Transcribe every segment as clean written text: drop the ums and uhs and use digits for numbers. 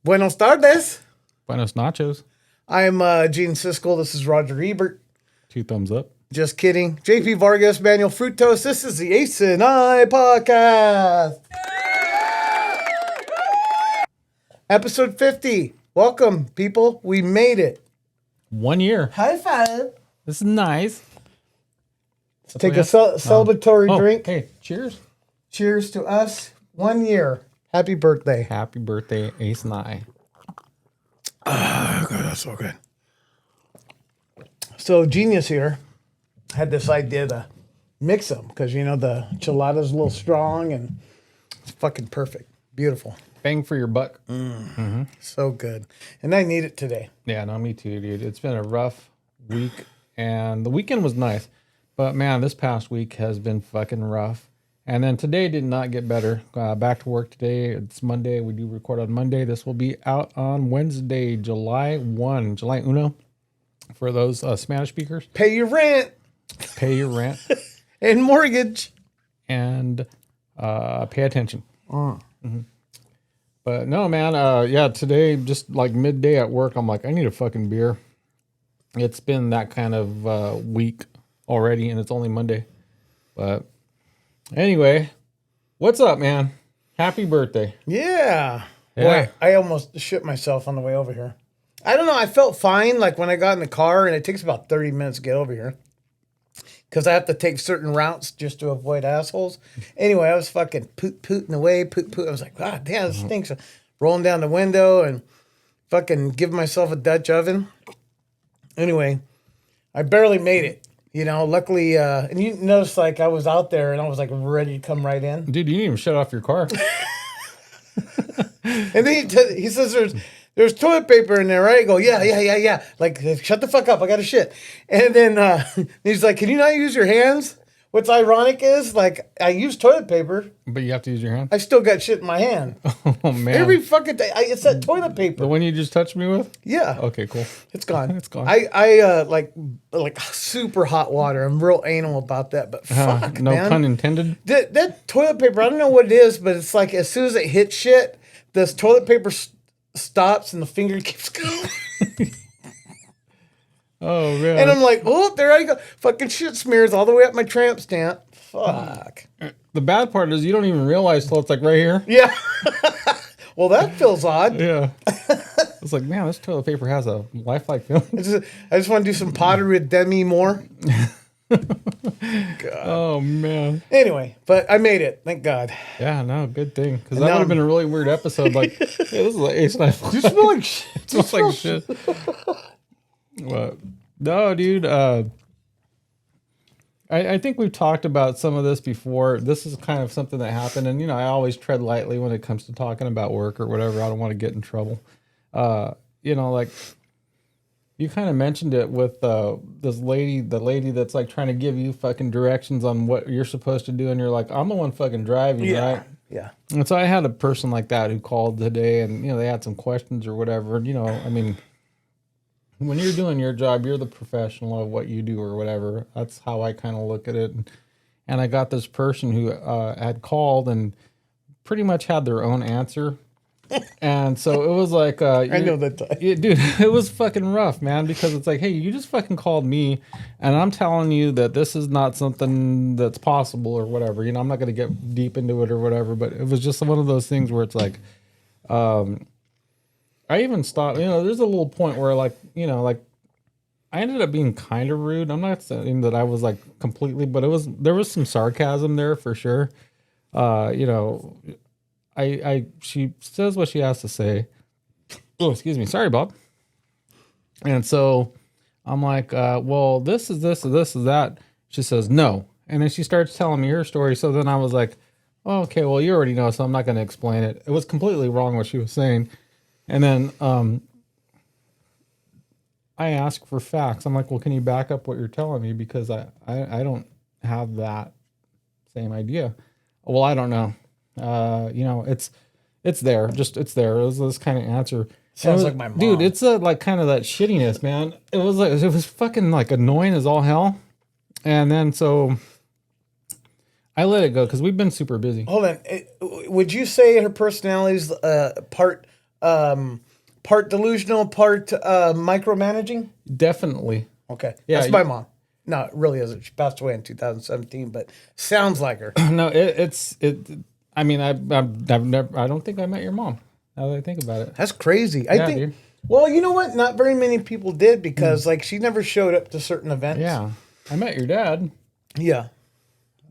Buenos tardes. Buenos nachos. I'm Gene Siskel. This is Roger Ebert. 2 thumbs up. Just kidding. JP Vargas, Manuel Fructose. This is the Ace and I podcast. Episode 50. Welcome, people. We made it. 1 year. High five. This is nice. Let's take a celebratory drink. Hey, cheers. Cheers to us. 1 year. Happy birthday. Happy birthday, Ace and I. Oh, God, that's so good. So, Genius here had this idea to mix them because, you know, the enchilada's a little strong and it's fucking perfect. Beautiful. Bang for your buck. So good. And I need it today. Yeah, no, me too, dude. It's been a rough week, and the weekend was nice. But, man, this past week has been fucking rough. And then today did not get better. Back to work today. It's Monday. We do record on Monday. This will be out on Wednesday, July 1. July uno. For those Spanish speakers. Pay your rent Pay your rent. and mortgage. And pay attention. But no, man, yeah, today, just like midday at work, I'm like, I need a fucking beer. It's been that kind of week already, and it's only Monday. But anyway, what's up, man? Happy birthday. Yeah. Yeah. Boy, I almost shit myself on the way over here. I don't know. I felt fine like when I got in the car, and it takes about 30 minutes to get over here because I have to take certain routes just to avoid assholes. Anyway, I was fucking pooting away, poot. I was like, God damn, this stinks. Rolling down the window and fucking giving myself a Dutch oven. Anyway, I barely made it. You know, luckily, and you notice like I was out there and I was like ready to come right in. Dude, you didn't even shut off your car. And then he says there's toilet paper in there, right? I go, yeah. Like, shut the fuck up. I got to shit. And then he's like, can you not use your hands? What's ironic is, like, I use toilet paper. But you have to use your hand. I still got shit in my hand. Oh, man. Every fucking day. It's that toilet paper. The one you just touched me with? Yeah. Okay, cool. It's gone. It's gone. I like super hot water. I'm real anal about that, but fuck, no man. pun intended. That toilet paper, I don't know what it is, but it's like as soon as it hits shit, this toilet paper stops and the finger keeps going. Oh, man. And I'm like, oh, there I go. Fucking shit smears all the way up my tramp stamp. Fuck. The bad part is you don't even realize till it's like right here. Yeah. Well, that feels odd. Yeah. It's like, man, this toilet paper has a lifelike feeling. I just want to do some pottery with Demi Moore. God. Oh, man. Anyway, but I made it. Thank God. Yeah, no, good thing. Because And that now would have been a really weird episode. Like, hey, this is like Ace and I. You smell like shit. It smells like shit. What? No, dude. I think we've talked about some of this before. This is kind of something that happened. And, you know, I always tread lightly when it comes to talking about work or whatever. I don't want to get in trouble. You know, like, you kind of mentioned it with this lady, the lady that's like trying to give you fucking directions on what you're supposed to do. And you're like, I'm the one fucking driving, right? Yeah. And so I had a person like that who called today and, you know, they had some questions or whatever. And, you know, I mean, when you're doing your job, you're the professional of what you do or whatever. That's how I kind of look at it. And I got this person who had called and pretty much had their own answer. And so it was like, I know that type. dude, it was fucking rough, man, because it's like, hey, you just fucking called me and I'm telling you that this is not something that's possible or whatever. You know, I'm not going to get deep into it or whatever, but it was just one of those things where it's like, I even stopped, you know, there's a little point where like, you know, like I ended up being kind of rude. I'm not saying that I was like completely, but there was some sarcasm there for sure. You know, she says what she has to say. Oh, excuse me. Sorry, Bob. And so I'm like, well, this is this, and this is that. She says, no. And then she starts telling me her story. So then I was like, oh, okay, well, you already know, so I'm not going to explain it. It was completely wrong what she was saying. And then I asked for facts. I'm like, well, can you back up what you're telling me? Because I don't have that same idea. Well, I don't know. You know, it's there. It's there. It was this kind of answer. Sounds like my mom. Dude, it's like kind of that shittiness, man. It was fucking like annoying as all hell. And then so I let it go because we've been super busy. Hold on. Would you say her personality's part part delusional, part micromanaging? Definitely. Okay. Yeah, That's my mom. No, it really isn't. She passed away in 2017, but sounds like her. No, it's. I mean, I've never. I don't think I met your mom. Now that I think about it. That's crazy. I Yeah, think. dude. Well, you know what? Not very many people did because, like, she never showed up to certain events. Yeah, I met your dad. Yeah.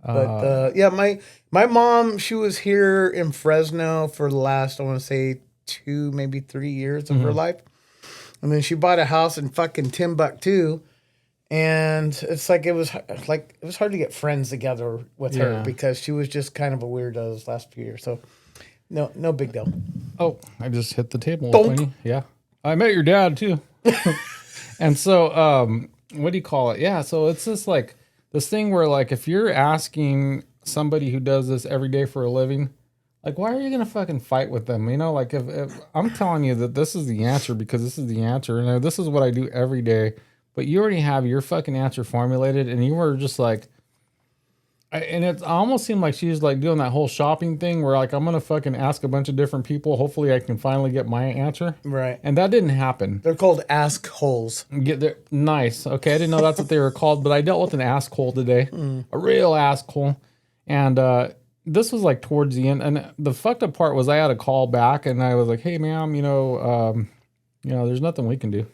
But yeah, my mom, she was here in Fresno for the last, I want to say 2, maybe 3 years of her life. And then she bought a house in fucking Timbuktu. And it's like it was hard to get friends together with her Yeah. because she was just kind of a weirdo those last few years. So no big deal. Oh, I just hit the table. Donk. Funny. Yeah, I met your dad too. And so, what do you call it? Yeah, so it's just like this thing where, like, if you're asking somebody who does this every day for a living, like, why are you gonna fucking fight with them? You know, like, if I'm telling you that this is the answer because this is the answer, and this is what I do every day, but you already have your fucking answer formulated, and you were just like, and it almost seemed like she was like doing that whole shopping thing where, like, I'm gonna fucking ask a bunch of different people. Hopefully, I can finally get my answer. Right. And that didn't happen. They're called ask holes. Get there, nice. Okay, I didn't know that's what they were called, but I dealt with an asshole today, a real asshole, and this was like towards the end. And the fucked up part was I had a call back, and I was like, "Hey, ma'am, there's nothing we can do."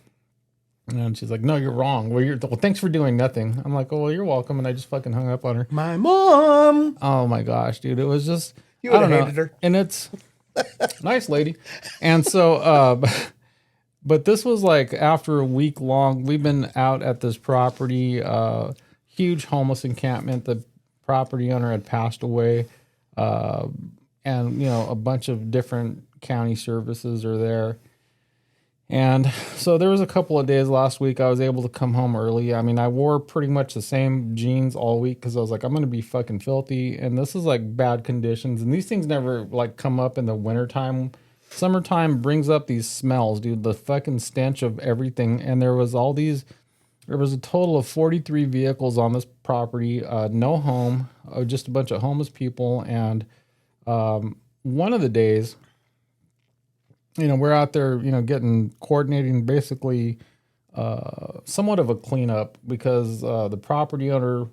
And she's like, "No, you're wrong. Well, thanks for doing nothing." I'm like, "Oh, well, you're welcome," and I just fucking hung up on her. My mom. Oh my gosh, dude, it was just You I would don't have know. hated her. And it's nice lady, and so. But this was like after a week long, we've been out at this property, huge homeless encampment. The property owner had passed away, and a bunch of different county services are there. And so there was a couple of days last week I was able to come home early. I mean, I wore pretty much the same jeans all week because I was like, I'm going to be fucking filthy. And this is like bad conditions. And these things never like come up in the wintertime. Summertime brings up these smells, dude. The fucking stench of everything. And there was a total of 43 vehicles on this property. No home, just a bunch of homeless people. And one of the days, we're out there, coordinating basically somewhat of a cleanup because the property owner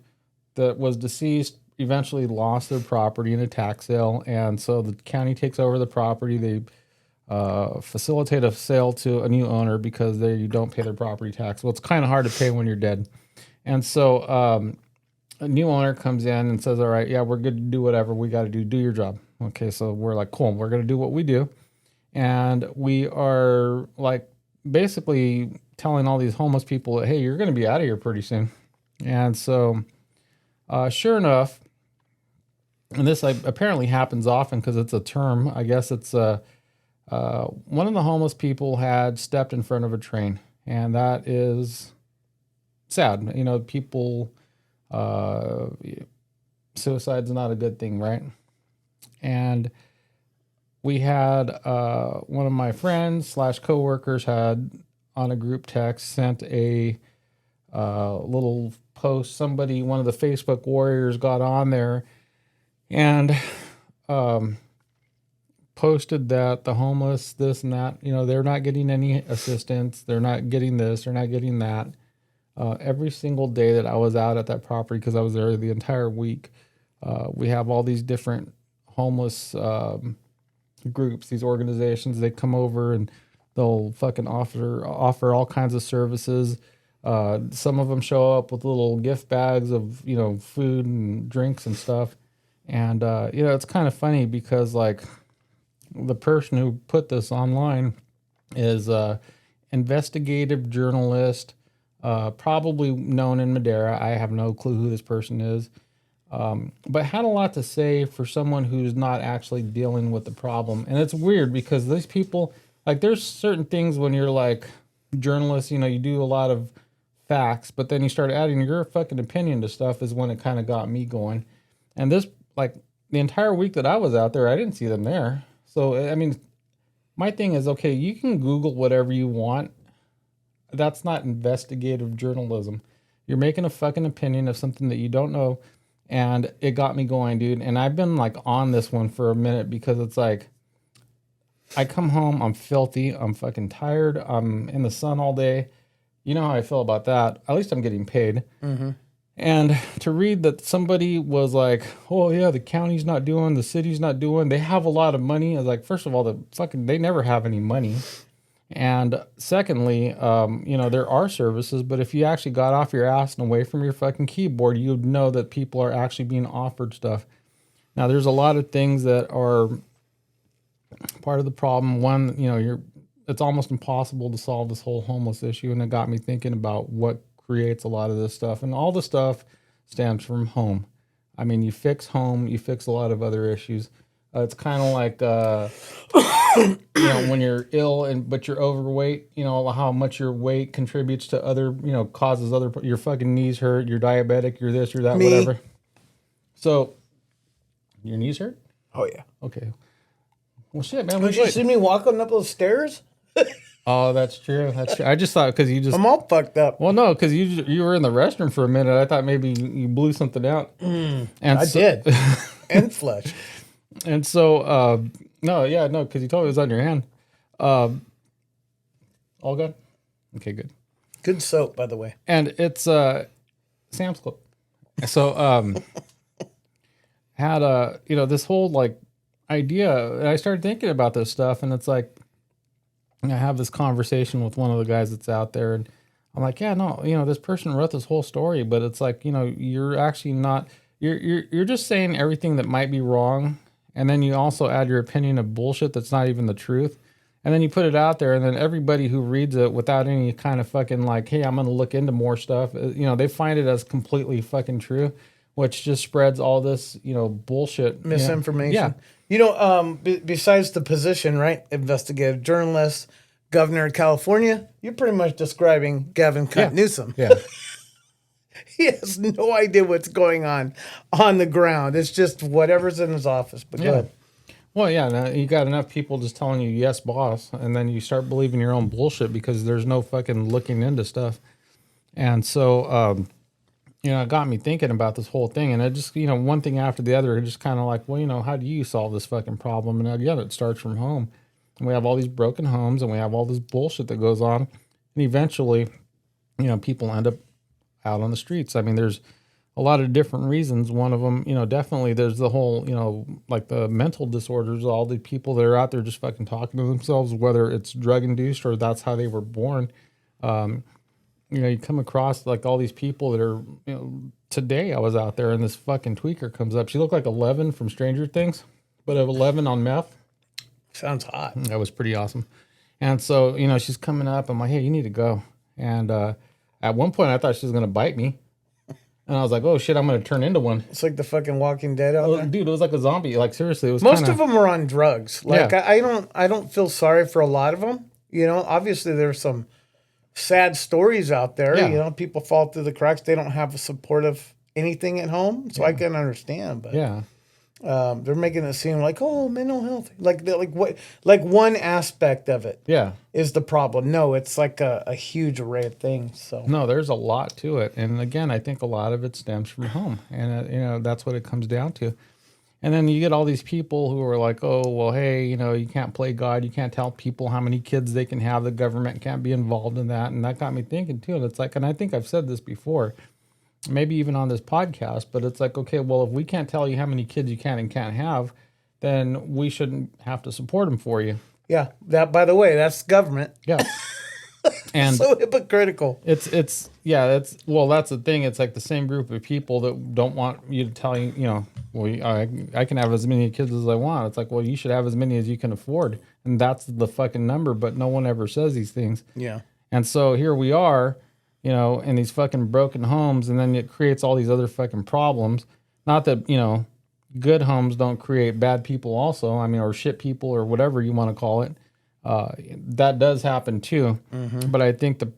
that was deceased eventually lost their property in a tax sale. And so the county takes over the property. They facilitate a sale to a new owner because you don't pay their property tax. Well, it's kind of hard to pay when you're dead. And so a new owner comes in and says, all right, yeah, we're good to do whatever we got to do your job. Okay, so we're like, cool, we're going to do what we do. And we are like basically telling all these homeless people, hey, you're going to be out of here pretty soon. And so sure enough, and this apparently happens often because it's a term, I guess it's one of the homeless people had stepped in front of a train, and that is sad. People, suicide's not a good thing, right? And we had one of my friends / coworkers had on a group text sent a little post. One of the Facebook warriors got on there and posted that the homeless, this and that, they're not getting any assistance. They're not getting this. They're not getting that. Every single day that I was out at that property, because I was there the entire week, we have all these different homeless groups, these organizations. They come over and they'll fucking offer all kinds of services. Some of them show up with little gift bags of food and drinks and stuff. And it's kind of funny because like the person who put this online is a investigative journalist, probably known in Madera. I have no clue who this person is. But had a lot to say for someone who's not actually dealing with the problem. And it's weird because these people, like, there's certain things when you're like journalists, you do a lot of facts, but then you start adding your fucking opinion to stuff is when it kind of got me going. And this, like, the entire week that I was out there, I didn't see them there. So, I mean, my thing is, okay, you can Google whatever you want. That's not investigative journalism. You're making a fucking opinion of something that you don't know. And it got me going, dude. And I've been like on this one for a minute because it's like, I come home, I'm filthy, I'm fucking tired, I'm in the sun all day. You know how I feel about that. At least I'm getting paid. And to read that somebody was like, oh yeah, the county's not doing, the city's not doing, they have a lot of money. I was like, first of all, they never have any money. And secondly, there are services, but if you actually got off your ass and away from your fucking keyboard, you'd know that people are actually being offered stuff. Now, there's a lot of things that are part of the problem. One, it's almost impossible to solve this whole homeless issue, and it got me thinking about what creates a lot of this stuff, and all the stuff stems from home. I mean, you fix home, you fix a lot of other issues. It's kind of like when you're ill but you're overweight. How much your weight contributes to other causes your fucking knees hurt, you're diabetic, you're this, you're that, Me. whatever. So your knees hurt? Oh yeah. Okay. Well, shit, man. Did you see me walking up those stairs? Oh, that's true. That's true. I just thought because you just. I'm all fucked up. Well, no, because you were in the restroom for a minute. I thought maybe you blew something out. And I did. And flesh. And so, no, because you told me it was on your hand. All good? Okay, good. Good soap, by the way. And it's Sam's Club. So, had this whole like idea. And I started thinking about this stuff, and it's like, I have this conversation with one of the guys that's out there, and I'm like, yeah, no, this person wrote this whole story, but it's like, you're actually not, you're just saying everything that might be wrong. And then you also add your opinion of bullshit that's not even the truth. And then you put it out there, and then everybody who reads it without any kind of fucking like, hey, I'm going to look into more stuff, they find it as completely fucking true, which just spreads all this, bullshit. Misinformation. Yeah. Besides the position, right? Investigative journalist, governor of California, you're pretty much describing Gavin Newsom. Yeah. He has no idea what's going on the ground. It's just whatever's in his office. But go ahead. Well, yeah, now you got enough people just telling you, yes, boss, and then you start believing your own bullshit because there's no fucking looking into stuff. And so, it got me thinking about this whole thing. And it just, one thing after the other, it just kind of like, well, how do you solve this fucking problem? And again, it starts from home. And we have all these broken homes, and we have all this bullshit that goes on. And eventually, people end up out on the streets. I mean, there's a lot of different reasons. One of them, definitely there's the whole, like the mental disorders, all the people that are out there just fucking talking to themselves, whether it's drug induced or that's how they were born. You come across like all these people that are, today I was out there and this fucking tweaker comes up. She looked like 11 from Stranger Things, but of 11 on meth. Sounds hot. That was pretty awesome. And so, she's coming up. I'm like, hey, you need to go. And at one point, I thought she was going to bite me. And I was like, oh, shit, I'm going to turn into one. It's like the fucking Walking Dead out there. Dude, it was like a zombie. Like, seriously, it was Most of them are on drugs. Like, Yeah. I don't feel sorry for a lot of them. Obviously there's some sad stories out there. Yeah. People fall through the cracks. They don't have a supportive anything at home. So I can understand. But Yeah. they're making it seem like, oh, mental health. Like one aspect of it Yeah. is the problem. No, it's like a huge array of things. So No, there's a lot to it. And again, I think a lot of it stems from home. And, that's what it comes down to. And then you get all these people who are like, oh, well, hey, you can't play God. You can't tell people how many kids they can have. The government can't be involved in that. And that got me thinking, too. And it's like, and I think I've said this before, maybe even on this podcast, but it's like, okay, well, if we can't tell you how many kids you can and can't have, then we shouldn't have to support them for you. yeah, that, by the way, that's government. Yeah. And So hypocritical. that's the thing. It's like the same group of people that don't want you to tell you, I can have as many kids as I want. It's like, well, you should have as many as you can afford. And that's the fucking number, but no one ever says these things. Yeah. And so here we are, in these fucking broken homes, and then it creates all these other fucking problems. Not that, good homes don't create bad people also, I mean, or shit people or whatever you want to call it. That does happen too. Mm-hmm. But I think the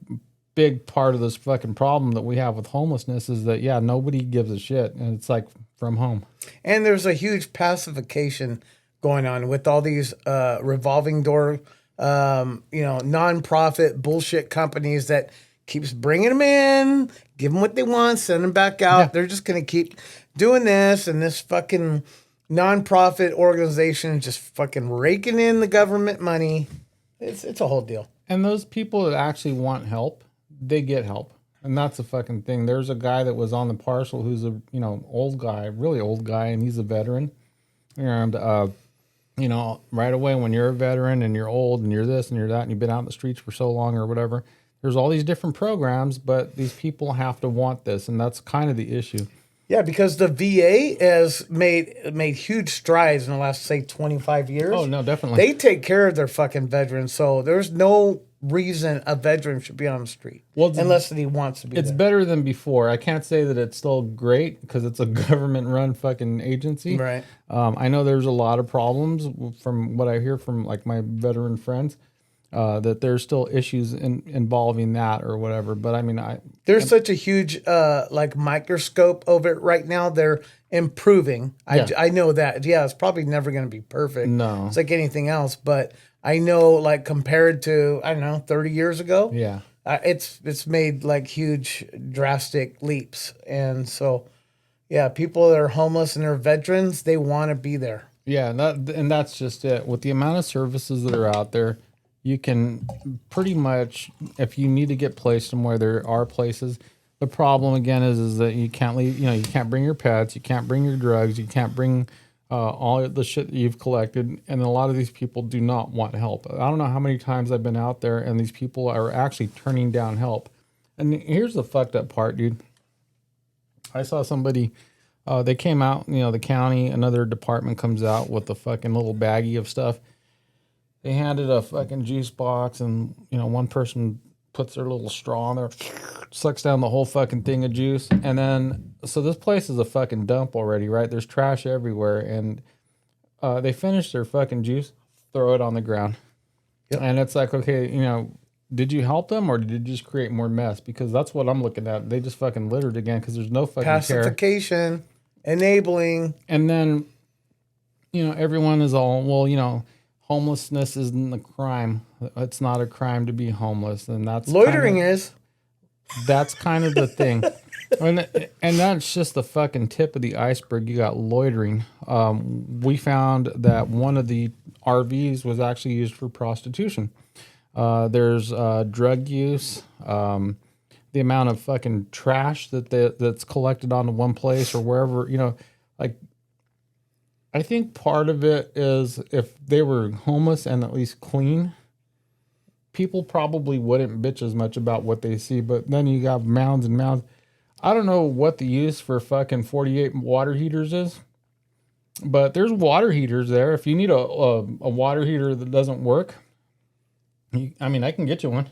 big part of this fucking problem that we have with homelessness is that, yeah, nobody gives a shit. And it's like from home. And there's a huge pacification going on with all these revolving door, nonprofit bullshit companies that keeps bringing them in, give them what they want, send them back out. Yeah. They're just going to keep doing this, and this fucking nonprofit organizations just fucking raking in the government money. It's a whole deal. And those people that actually want help, they get help. And that's the fucking thing. There's a guy that was on the parcel who's a, old guy, really old guy, and he's a veteran. And, right away when you're a veteran and you're old and you're this and you're that and you've been out in the streets for so long or whatever, there's all these different programs, but these people have to want this. And that's kind of the issue. Yeah, because the VA has made huge strides in the last, say, 25 years. Oh, no, definitely. They take care of their fucking veterans, so there's no reason a veteran should be on the street unless he wants to be. It's better than before. I can't say that it's still great because it's a government-run fucking agency. Right. I know there's a lot of problems from what I hear from like my veteran friends. That there's still issues involving that or whatever. But I mean, there's such a huge microscope over it right now. They're improving. Yeah. I know that. Yeah, it's probably never going to be perfect. No. It's like anything else. But I know, like, compared to, 30 years ago, yeah, it's made like huge drastic leaps. And so, yeah, people that are homeless and are veterans, they want to be there. Yeah, and that's just it. With the amount of services that are out there, you can pretty much, if you need to get placed somewhere, there are places. The problem again is that you can't leave. You can't bring your pets, you can't bring your drugs, you can't bring all the shit that you've collected. And a lot of these people do not want help. I don't know how many times I've been out there, and these people are actually turning down help. And here's the fucked up part, dude. I saw somebody. They came out. The county, another department comes out with a fucking little baggie of stuff. They handed a fucking juice box, and one person puts their little straw in there, sucks down the whole fucking thing of juice, and then so this place is a fucking dump already, right? There's trash everywhere, and they finish their fucking juice, throw it on the ground, and it's like, okay, did you help them or did you just create more mess? Because that's what I'm looking at. They just fucking littered again because there's no fucking pacification, enabling, and then everyone is all homelessness isn't a crime. It's not a crime to be homeless, and that's loitering is. That's kind of the thing, and that's just the fucking tip of the iceberg. You got loitering. We found that one of the RVs was actually used for prostitution. There's drug use. The amount of fucking trash that's collected onto one place or wherever, like. I think part of it is if they were homeless and at least clean, people probably wouldn't bitch as much about what they see. But then you got mounds and mounds. I don't know what the use for fucking 48 water heaters is, but there's water heaters there. If you need a water heater that doesn't work, I can get you one.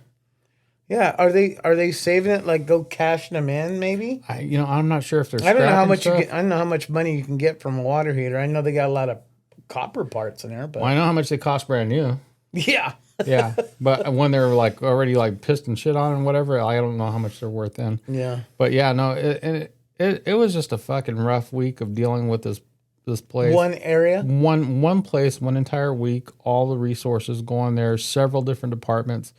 Yeah, are they saving it? Like, go cashing them in, maybe? I'm not sure if they're. I don't know how much I don't know how much money you can get from a water heater. I know they got a lot of copper parts in there, but I know how much they cost brand new. Yeah, yeah, but when they're like already like pissed and shit on and whatever, I don't know how much they're worth then. Yeah, but yeah, no, it was just a fucking rough week of dealing with this place. One area, one place, one entire week. All the resources going there, several different departments.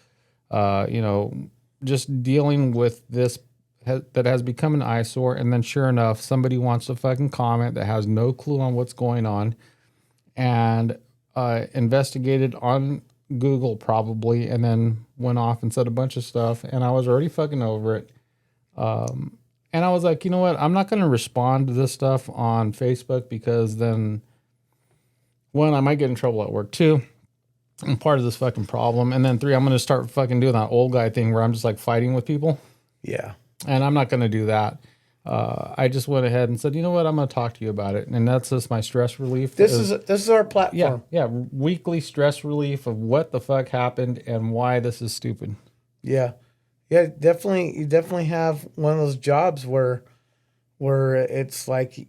Just dealing with this that has become an eyesore. And then sure enough, somebody wants to fucking comment that has no clue on what's going on and investigated on Google probably, and then went off and said a bunch of stuff. And I was already fucking over it. And I was like, you know what? I'm not going to respond to this stuff on Facebook because then, one, I might get in trouble at work. Two, I'm part of this fucking problem. And then 3, I'm going to start fucking doing that old guy thing where I'm just like fighting with people. Yeah. And I'm not going to do that. I just went ahead and said, you know what? I'm going to talk to you about it. And that's just my stress relief. This is our platform. Yeah. Weekly stress relief of what the fuck happened and why this is stupid. Yeah. Yeah, definitely. You definitely have one of those jobs where it's like,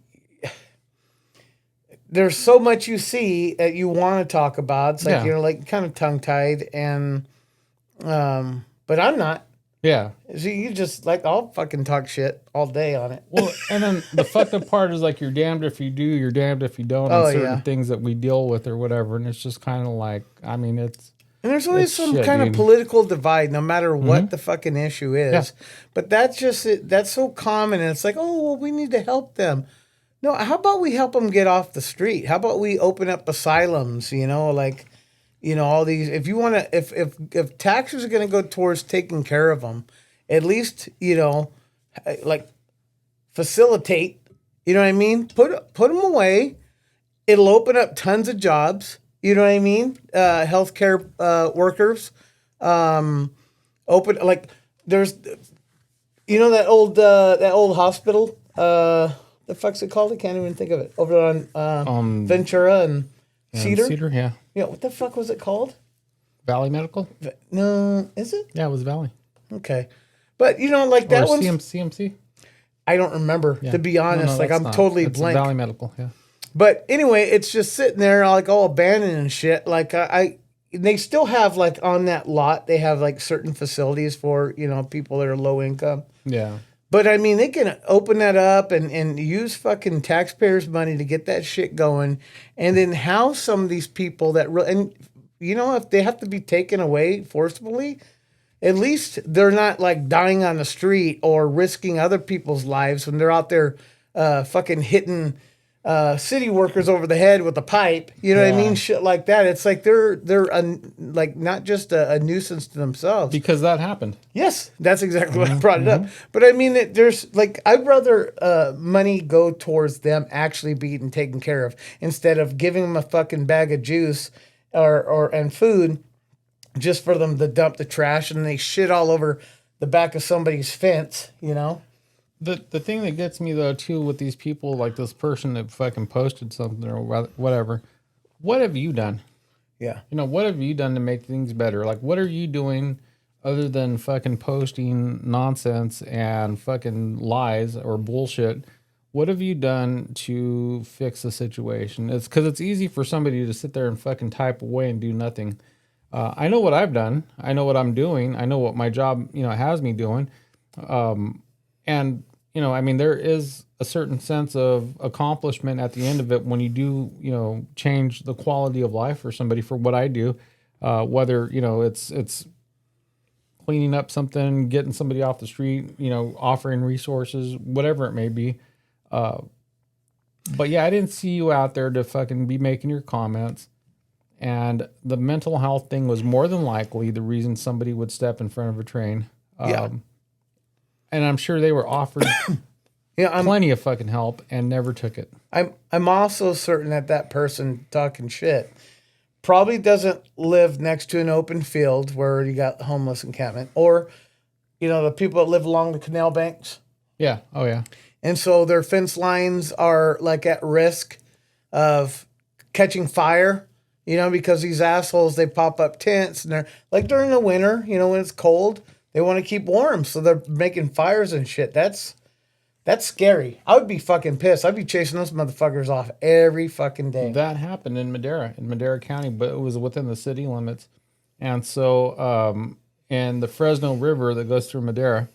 there's so much you see that you want to talk about. It's like, like kind of tongue tied and, but I'm not. Yeah. So you just like, I'll fucking talk shit all day on it. Well, and then the fucked up part is like, you're damned if you do, you're damned if you don't on certain things that we deal with or whatever. And it's just kind of like, it's. And there's always some kind of political divide, no matter what the fucking issue is. Yeah. But that's just it. That's so common. And it's like, oh, well, we need to help them. No, how about we help them get off the street? How about we open up asylums? Like, all these. If you want to, if taxes are going to go towards taking care of them, at least like facilitate. You know what I mean? Put them away. It'll open up tons of jobs. You know what I mean? Healthcare workers. Open like there's, that old hospital. The fuck's it called? I can't even think of it. Over on Ventura and Cedar. Cedar, yeah. Yeah, what the fuck was it called? Valley Medical? No, is it? Yeah, it was Valley. Okay. But like that one. CMC? I don't remember, Yeah. to be honest. No, like that's I'm not. totally It's blank. Valley Medical, yeah. But anyway, it's just sitting there like all abandoned and shit. Like they still have like on that lot, they have like certain facilities for, people that are low income. Yeah. But I mean, they can open that up and use fucking taxpayers' money to get that shit going, and then house some of these people that and if they have to be taken away forcibly, at least they're not like dying on the street or risking other people's lives when they're out there fucking hitting city workers over the head with a pipe. You know what I mean? Shit like that. It's like they're like not just a nuisance to themselves. Because that happened. Yes, that's exactly what I brought it up. But I mean, there's like I'd rather money go towards them actually being taken care of instead of giving them a fucking bag of juice and food just for them to dump the trash and they shit all over the back of somebody's fence. The thing that gets me though too with these people, like this person that fucking posted something or whatever, what have you done? Yeah. What have you done to make things better? Like, what are you doing other than fucking posting nonsense and fucking lies or bullshit? What have you done to fix the situation? It's because it's easy for somebody to sit there and fucking type away and do nothing. I know what I've done. I know what I'm doing. I know what my job, has me doing. And, I mean, there is a certain sense of accomplishment at the end of it when you do, change the quality of life for somebody for what I do. Whether, it's cleaning up something, getting somebody off the street, offering resources, whatever it may be. But yeah, I didn't see you out there to fucking be making your comments. And the mental health thing was more than likely the reason somebody would step in front of a train. Yeah. And I'm sure they were offered Yeah, plenty of fucking help and never took it. I'm also certain that person talking shit probably doesn't live next to an open field where you got homeless encampment or, the people that live along the canal banks. Yeah. Oh, yeah. And so their fence lines are like at risk of catching fire, because these assholes, they pop up tents and they're like during the winter, when it's cold, they want to keep warm. So they're making fires and shit. That's scary. I would be fucking pissed. I'd be chasing those motherfuckers off every fucking day. That happened in Madera County, but it was within the city limits. And so, in the Fresno River that goes through Madera,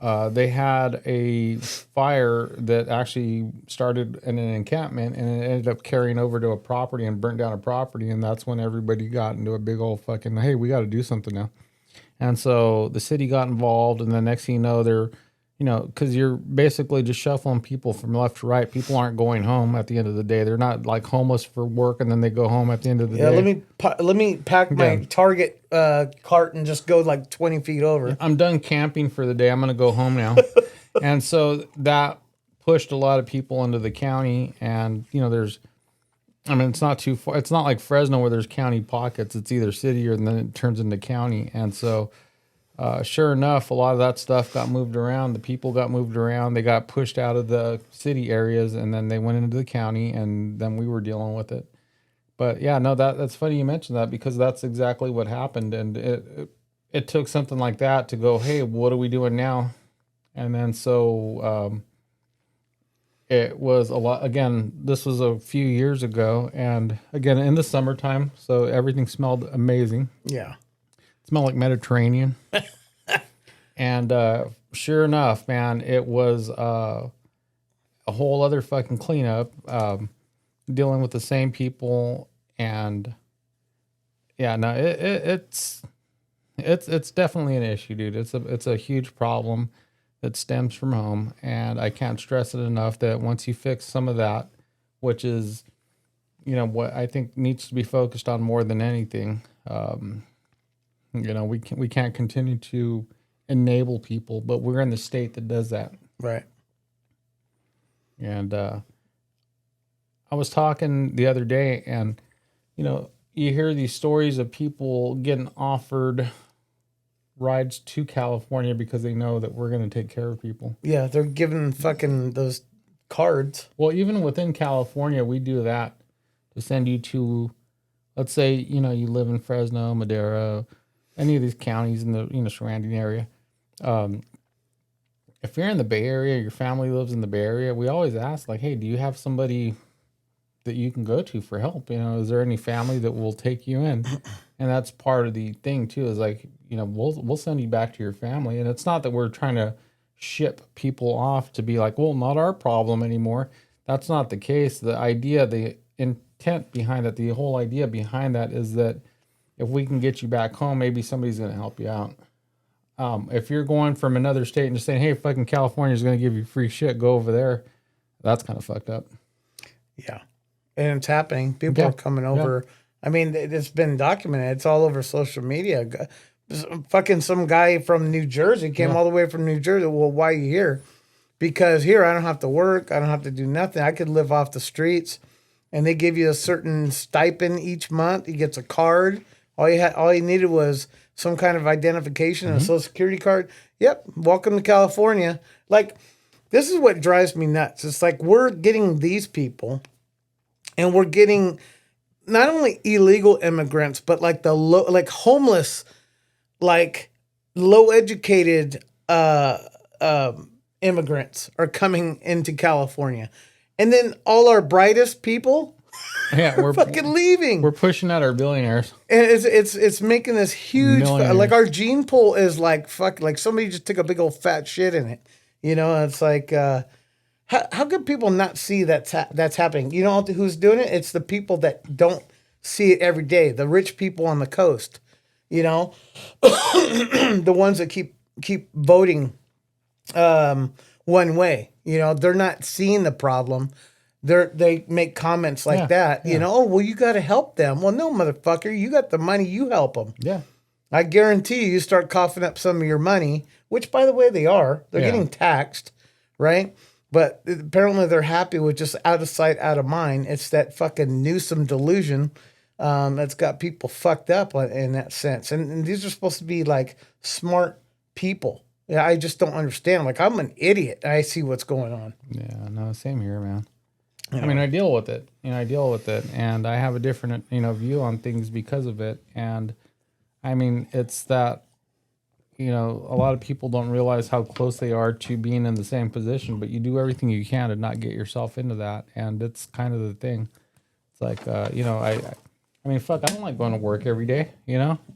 they had a fire that actually started in an encampment and it ended up carrying over to a property and burnt down a property. And that's when everybody got into a big old fucking, hey, we got to do something now. And so the city got involved, and the next thing you know, they're, because you're basically just shuffling people from left to right. People aren't going home at the end of the day. They're not like homeless for work and then they go home at the end of the day. Let me pack my Target cart and just go like 20 feet over. I'm done camping for the day. I'm going to go home now. And so that pushed a lot of people into the county. And, it's not too far. It's not like Fresno where there's county pockets. It's either city or then it turns into county. And so sure enough, a lot of that stuff got moved around. The people got moved around. They got pushed out of the city areas and then they went into the county and then we were dealing with it. But yeah, no, that's funny you mentioned that because that's exactly what happened. And it took something like that to go, hey, what are we doing now? And then so it was a lot. Again, this was a few years ago. And again, in the summertime. So everything smelled amazing. Yeah. It smelled like Mediterranean. And sure enough, man, it was a whole other fucking cleanup. Dealing with the same people, and yeah, no, it's definitely an issue, dude. It's a huge problem. that stems from home. And I can't stress it enough that once you fix some of that, which is, what I think needs to be focused on more than anything, we can't continue to enable people, but we're in the state that does that. Right. And I was talking the other day, and you hear these stories of people getting offered rides to California because they know that we're going to take care of people. Yeah, they're giving fucking those cards. Well, even within California, we do that to send you to, let's say, you live in Fresno, Madera, any of these counties in the surrounding area. If you're in the Bay Area, your family lives in the Bay Area, we always ask, like, hey, do you have somebody that you can go to for help? Is there any family that will take you in? And that's part of the thing too, is like, we'll send you back to your family. And it's not that we're trying to ship people off to be like, well, not our problem anymore. That's not the case. The idea, the intent behind it, the whole idea behind that is that if we can get you back home, maybe somebody's going to help you out. If you're going from another state and just saying, hey, fucking California's going to give you free shit, go over there, that's kind of fucked up. Yeah. And it's happening. People are coming over. Yeah. I mean, it's been documented. It's all over social media. Fucking some guy from New Jersey came all the way from New Jersey. Well, why are you here? Because here I don't have to work. I don't have to do nothing. I could live off the streets. And they give you a certain stipend each month. He gets a card. All you needed was some kind of identification and a social security card. Yep. Welcome to California. Like, this is what drives me nuts. It's like we're getting these people, and we're getting not only illegal immigrants, but like homeless, like low educated immigrants are coming into California. And then all our brightest people we're fucking leaving. We're pushing out our billionaires. And it's making this huge, like our gene pool is like, fuck, like somebody just took a big old fat shit in it. It's like, how could people not see that's happening? You know who's doing it? It's the people that don't see it every day. The rich people on the coast, the ones that keep voting one way. They're not seeing the problem. They make comments like that. Yeah. Oh, well, you got to help them. Well, no, motherfucker, you got the money. You help them. Yeah. I guarantee you start coughing up some of your money, which, by the way, they are. They're getting taxed, right? But apparently they're happy with just out of sight, out of mind. It's that fucking Newsom delusion that's got people fucked up in that sense. And these are supposed to be like smart people. Yeah, I just don't understand. Like, I'm an idiot. I see what's going on. Yeah, no, same here, man. I mean, I deal with it. And I have a different, view on things because of it. And I mean, it's that, a lot of people don't realize how close they are to being in the same position, but you do everything you can to not get yourself into that. And it's kind of the thing. It's like, I mean, fuck, I don't like going to work every day,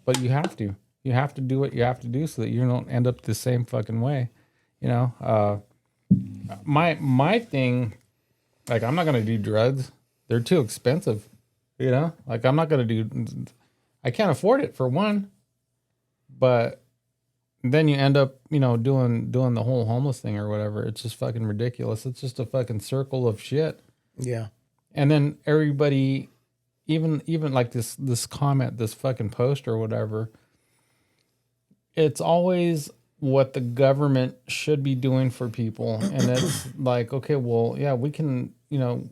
but you have to. You have to do what you have to do so that you don't end up the same fucking way. My thing, like, I'm not going to do drugs. They're too expensive, like I'm not going to do, I can't afford it for one, but then you end up, doing the whole homeless thing or whatever. It's just fucking ridiculous. It's just a fucking circle of shit. Yeah. And then everybody, even like this comment, this fucking post or whatever, it's always what the government should be doing for people. And it's like, okay, well, yeah, we can, on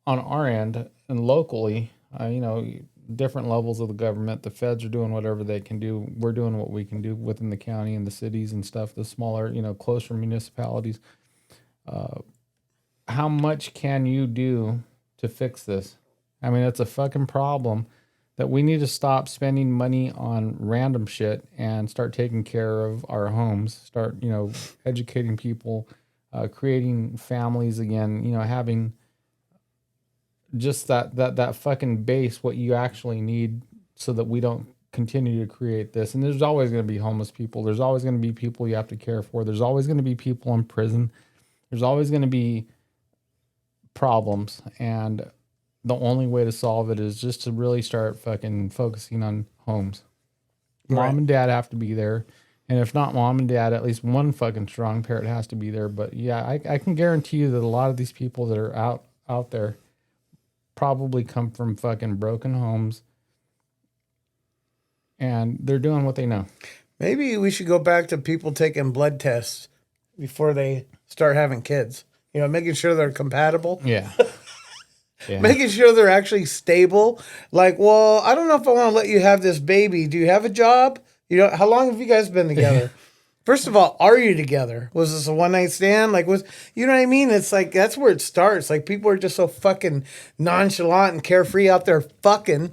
our end and locally, different levels of the government, the feds are doing whatever they can do. We're doing what we can do within the county and the cities and stuff, the smaller, closer municipalities. How much can you do to fix this? I mean, it's a fucking problem that we need to stop spending money on random shit and start taking care of our homes, start, educating people, creating families again, having just that fucking base, what you actually need so that we don't continue to create this. And there's always going to be homeless people. There's always going to be people you have to care for. There's always going to be people in prison. There's always going to be problems. And the only way to solve it is just to really start fucking focusing on homes. Mom and dad have to be there. And if not mom and dad, at least one fucking strong parent has to be there. But yeah, I can guarantee you that a lot of these people that are out there probably come from fucking broken homes, and they're doing what they know. Maybe we should go back to people taking blood tests before they start having kids. You know, making sure they're compatible. Yeah. Yeah. Making sure they're actually stable. Like, well, I don't know if I want to let you have this baby. Do you have a job? You know, how long have you guys been together? First of all, are you together? Was this a one night stand? Like, you know what I mean? It's like, that's where it starts. Like, people are just so fucking nonchalant and carefree out there fucking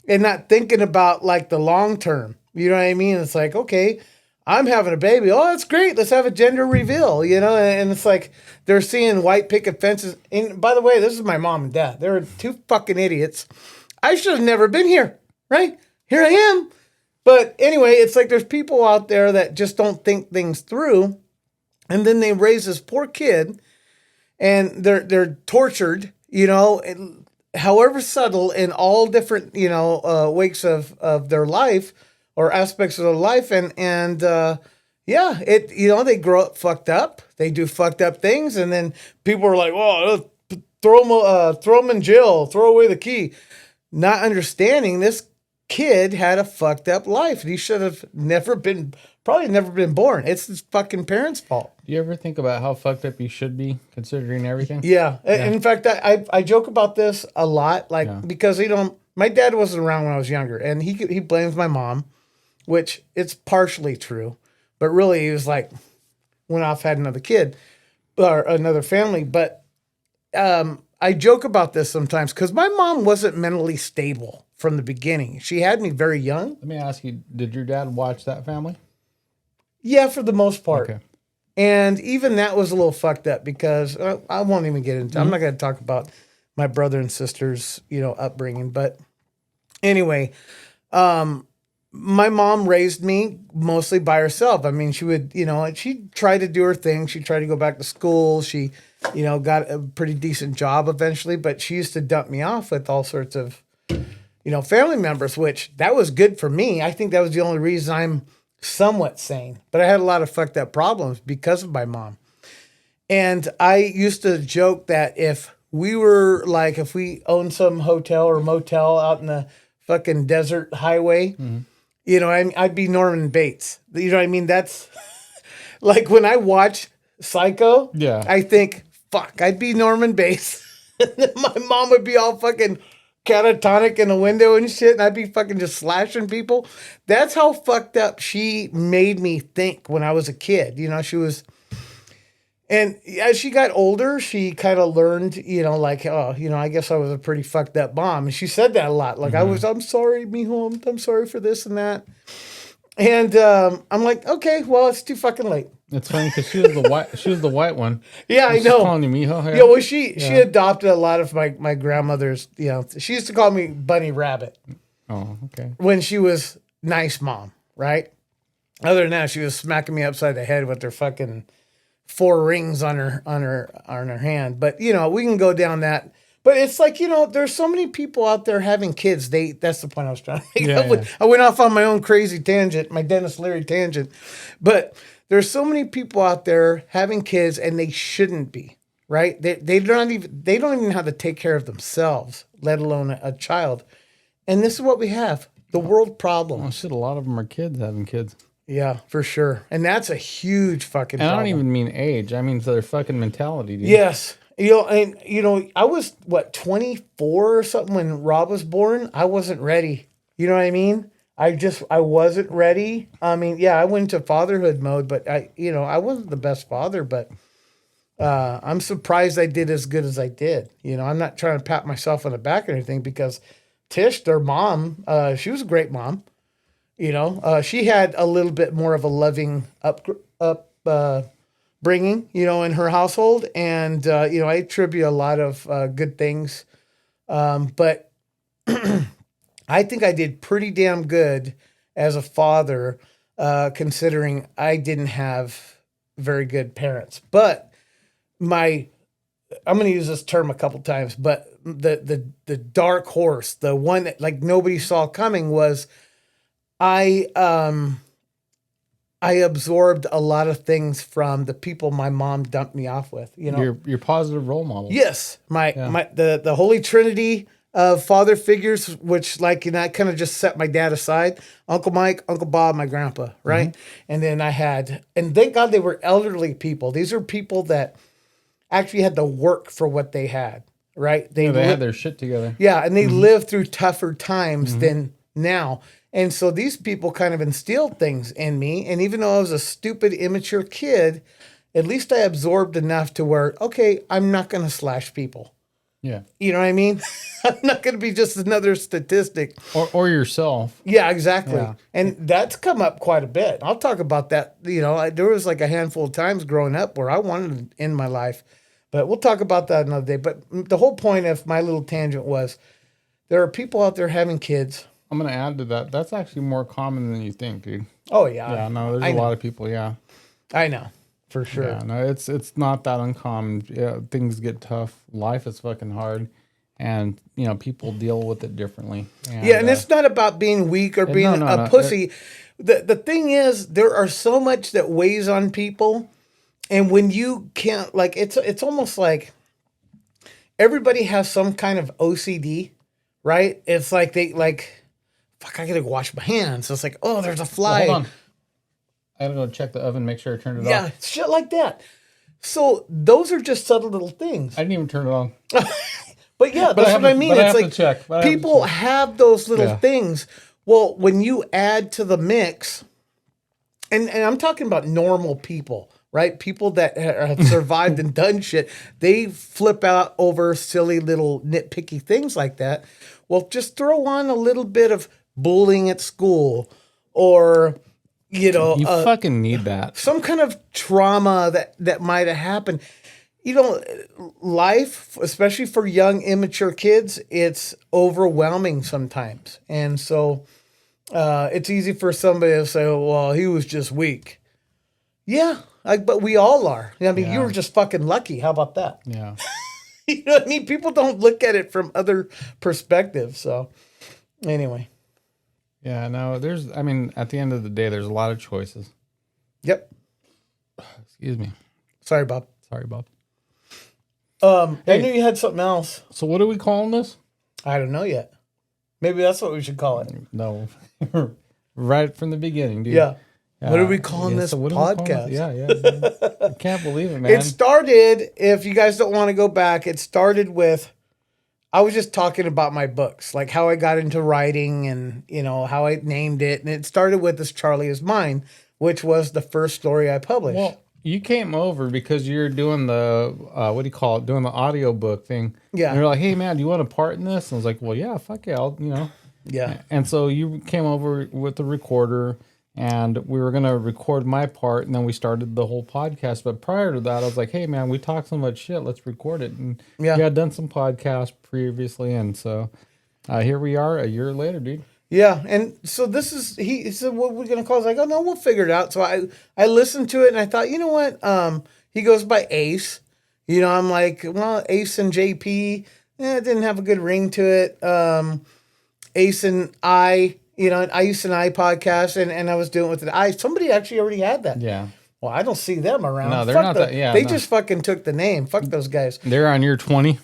and not thinking about like the long term. You know what I mean? It's like, okay, I'm having a baby. Oh, that's great. Let's have a gender reveal, you know? And it's like they're seeing white picket fences. And by the way, this is my mom and dad. They're two fucking idiots. I should have never been here, right? Here I am. But anyway, it's like there's people out there that just don't think things through. And then they raise this poor kid and they're tortured, you know, however subtle in all different, you know, wakes of their life or aspects of their life. And yeah, you know, they grow up fucked up. They do fucked up things. And then people are like, oh, throw them in jail, throw away the key. Not understanding this kid had a fucked up life. He should have probably never been born. It's his fucking parents' fault. Do you ever think about how fucked up you should be considering everything? Yeah. In fact, I joke about this a lot, like, because, you know, my dad wasn't around when I was younger, and he blames my mom, which it's partially true, but really he was like, went off, had another kid or another family. But I joke about this sometimes because my mom wasn't mentally stable from the beginning. She had me very young. Let me ask you, did your dad watch that family? Yeah, for the most part. Okay. And even that was a little fucked up because I won't even get into. I'm not going to talk about my brother and sister's, you know, upbringing. But anyway, my mom raised me mostly by herself. I mean, she would, you know, she tried to do her thing. She tried to go back to school. She, you know, got a pretty decent job eventually. But she used to dump me off with all sorts of, you know, family members, which that was good for me. I think that was the only reason I'm somewhat sane. But I had a lot of fucked up problems because of my mom. And I used to joke that if we owned some hotel or motel out in the fucking desert highway, you know, I'd be Norman Bates. You know what I mean? That's like when I watch Psycho, I think, fuck, I'd be Norman Bates. And then my mom would be all fucking catatonic in the window and shit, and I'd be fucking just slashing people. That's how fucked up she made me think when I was a kid. You know, she was... And as she got older, she kind of learned, you know, like, oh, you know, I guess I was a pretty fucked up mom. And she said that a lot. Like, I'm sorry, mijo, I'm sorry for this and that. And I'm like, okay, well, it's too fucking late. It's funny because she was the white one. Yeah, I She's know. calling you mijo. Yeah, well, she adopted a lot of my grandmother's, you know, she used to call me Bunny Rabbit. Oh, okay. When she was nice mom, right? Other than that, she was smacking me upside the head with her fucking 4 rings on her hand. But, you know, we can go down that. But it's like, you know, there's so many people out there having kids. That's the point I was trying to make. I went off on my own crazy tangent, my Dennis Leary tangent. But there's so many people out there having kids and they shouldn't be, right? They don't even know how to take care of themselves, let alone a child. And this is what we have. The world problem. Oh shit, a lot of them are kids having kids. Yeah, for sure. And that's a huge fucking And problem. I don't even mean age. I mean their fucking mentality, dude. Yes. You know, I was 24 or something when Rob was born. I wasn't ready. You know what I mean? I wasn't ready. I mean, yeah, I went into fatherhood mode, but I wasn't the best father, but I'm surprised I did as good as I did. You know, I'm not trying to pat myself on the back or anything because Tish, their mom, she was a great mom. You know, she had a little bit more of a loving bringing, you know, in her household. And, you know, I attribute a lot of good things. But I think I did pretty damn good as a father, considering I didn't have very good parents. But I'm going to use this term a couple times, but the dark horse, the one that like nobody saw coming was I I absorbed a lot of things from the people my mom dumped me off with. You know, Your positive role model. yes, the Holy Trinity of father figures, which like, you know, I kind of just set my dad aside. Uncle Mike, Uncle Bob, my grandpa, right? And then I had, and thank God they were elderly people. These are people that actually had to work for what they had, right? They had their shit together. yeah, and they lived through tougher times than now. And so these people kind of instilled things in me. And even though I was a stupid, immature kid, at least I absorbed enough to where, okay, I'm not going to slash people. Yeah. You know what I mean? I'm not going to be just another statistic. Or yourself. Yeah, exactly. Yeah. And that's come up quite a bit. I'll talk about that. You know, there was like a handful of times growing up where I wanted to end my life. But we'll talk about that another day. But the whole point of my little tangent was there are people out there having kids. I'm going to add to that. That's actually more common than you think, dude. Oh, yeah. Yeah, no, there's a lot of people, yeah. I know. For sure. Yeah, no, it's not that uncommon. Yeah, things get tough. Life is fucking hard. And, you know, people deal with it differently. And, yeah, and it's not about being weak or being a pussy. The thing is, there are so much that weighs on people. And when you can't, like, it's almost like everybody has some kind of OCD, right? It's like fuck, I gotta wash my hands. It's like, oh, there's a fly. Well, hold on. I gotta go check the oven, make sure I turned it Yeah, off. shit like that. So those are just subtle little things. I didn't even turn it on. But yeah, that's what I mean. But I It's have like to check. people have those little Yeah. things. Well, when you add to the mix, and I'm talking about normal people, right? People that have survived and done shit, they flip out over silly little nitpicky things like that. Well, just throw on a little bit of bullying at school, or you know, You fucking need that. some kind of trauma that might have happened. You know, life, especially for young, immature kids, it's overwhelming sometimes. And so it's easy for somebody to say, well, he was just weak. Yeah, but we all are. I mean, you were just fucking lucky. How about that? Yeah. You know what I mean? People don't look at it from other perspectives. So anyway. Yeah, no, at the end of the day, there's a lot of choices. Yep. Excuse me. Sorry, Bob. Sorry, Bob. I knew you had something else. So what are we calling this? I don't know yet. Maybe that's what we should call it. No. Right from the beginning, dude. Yeah. What are we calling this so what are we calling podcast? it? Yeah. I can't believe it, man. It started, if you guys don't want to go back, it started with, I was just talking about my books, like how I got into writing and, you know, how I named it. And it started with This Charlie Is Mine, which was the first story I published. Well, you came over because you're doing the, what do you call it? Doing the audio book thing. Yeah. And you're like, hey, man, do you want a part in this? And I was like, well, yeah, fuck yeah, I'll, you know. Yeah. And so you came over with the recorder and we were going to record my part. And then we started the whole podcast. But prior to that, I was like, hey, man, we talked so much shit. Let's record it. And Yeah. we had done some podcasts previously. And so here we are a year later, dude. Yeah, and so this is, he said, what we're going to call it? I go, no, we'll figure it out. So I listened to it and I thought, you know what? He goes by Ace. You know, I'm like, well, Ace and JP, it didn't have a good ring to it. Ace and I, you know, Ace and I podcast, and I was doing it with the I. Somebody actually already had that. Yeah. Well, I don't see them around. No, they're Fuck not the- that- yeah, They no. just fucking took the name. Fuck those guys. They're on year 20.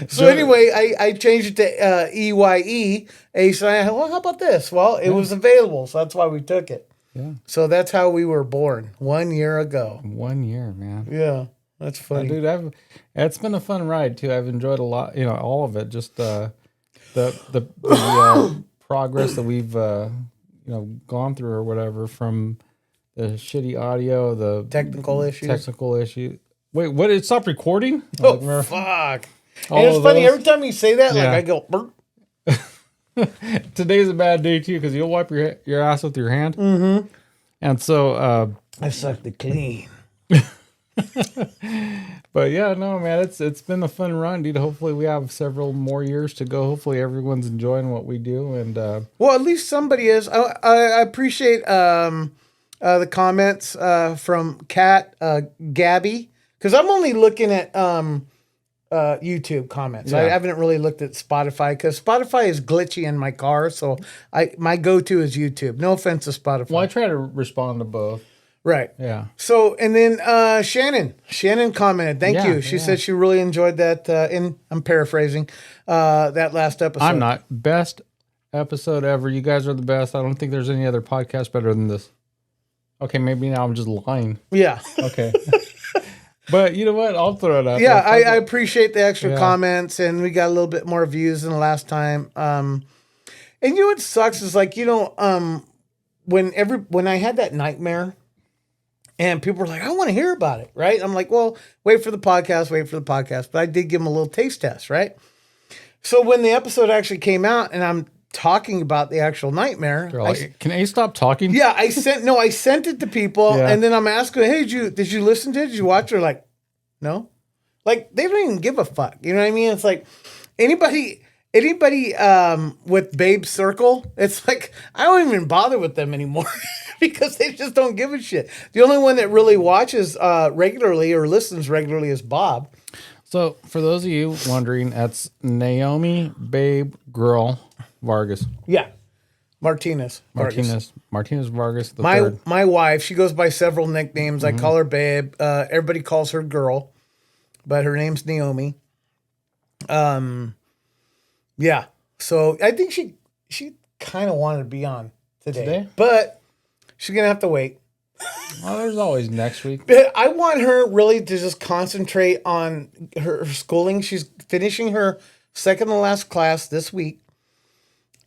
So anyway, I changed it to EYE, Ace and I. Well, how about this? Well, it was available, so that's why we took it. Yeah. So that's how we were born 1 year ago. 1 year, man. Yeah, that's funny. Dude, it's been a fun ride too. I've enjoyed a lot, you know, all of it. Just the progress that we've you know gone through or whatever, from the shitty audio, the Technical issues. technical issue. Wait, what? It stopped recording? Oh, fuck. All And it's of funny, those? every time you say that, Yeah. like I go, burp. Today's a bad day too because you'll wipe your ass with your hand. Mm-hmm. And so, I sucked it clean. but yeah, no, man, it's been a fun run, dude. Hopefully, we have several more years to go. Hopefully, everyone's enjoying what we do, and Well, at least somebody is. I appreciate the comments from Kat, Gabby, because I'm only looking at YouTube comments. I Yeah. haven't really looked at Spotify because Spotify is glitchy in my car. So my go-to is YouTube. No offense to Spotify. Well, I try to respond to both. Right. Yeah. So, and then Shannon commented, thank Yeah, you. She yeah. said she really enjoyed that, I'm paraphrasing, that last episode. I'm not. Best episode ever. You guys are the best. I don't think there's any other podcast better than this. Okay, maybe now I'm just lying. Yeah. Okay. But you know what? I'll throw it up. Yeah, there. I appreciate the extra Yeah. comments, and we got a little bit more views than the last time. And you know what sucks is like, when I had that nightmare and people were like, I want to hear about it, right? I'm like, well, wait for the podcast. But I did give them a little taste test, right? So when the episode actually came out and I'm talking about the actual nightmare, They're like, can A stop talking? yeah, I sent it to people, Yeah. and then I'm asking, hey, did you listen to it? Did you watch it? They're like, no. Like, they don't even give a fuck. You know what I mean? It's like anybody with Babe's Circle, it's like I don't even bother with them anymore because they just don't give a shit. The only one that really watches regularly or listens regularly is Bob. So for those of you wondering, that's Naomi Babe Girl Vargas. Yeah. Martinez. Martinez Vargas the third. My wife, she goes by several nicknames. I call her Babe. Everybody calls her Girl, but her name's Naomi. Yeah. So I think she kind of wanted to be on today, but she's gonna have to wait. Well, there's always next week. But I want her really to just concentrate on her schooling. She's finishing her second to last class this week,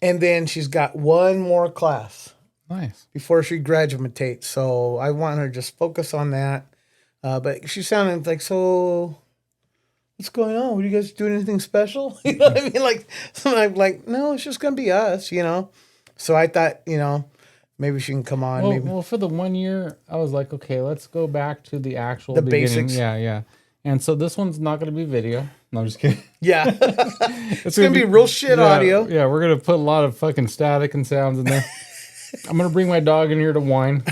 and then she's got one more class Nice. before she graduates. So I want her to just focus on that. But she sounded like, so what's going on? What, are you guys doing anything special? You know what I mean? Like, so I'm like, no, it's just going to be us, So I thought, maybe she can come on. Well, for the 1 year, I was like, okay, let's go back to the actual The beginning. basics. Yeah. And so this one's not going to be video. No, I'm just kidding. Yeah. It's going to be real shit audio. Yeah, we're going to put a lot of fucking static and sounds in there. I'm going to bring my dog in here to whine.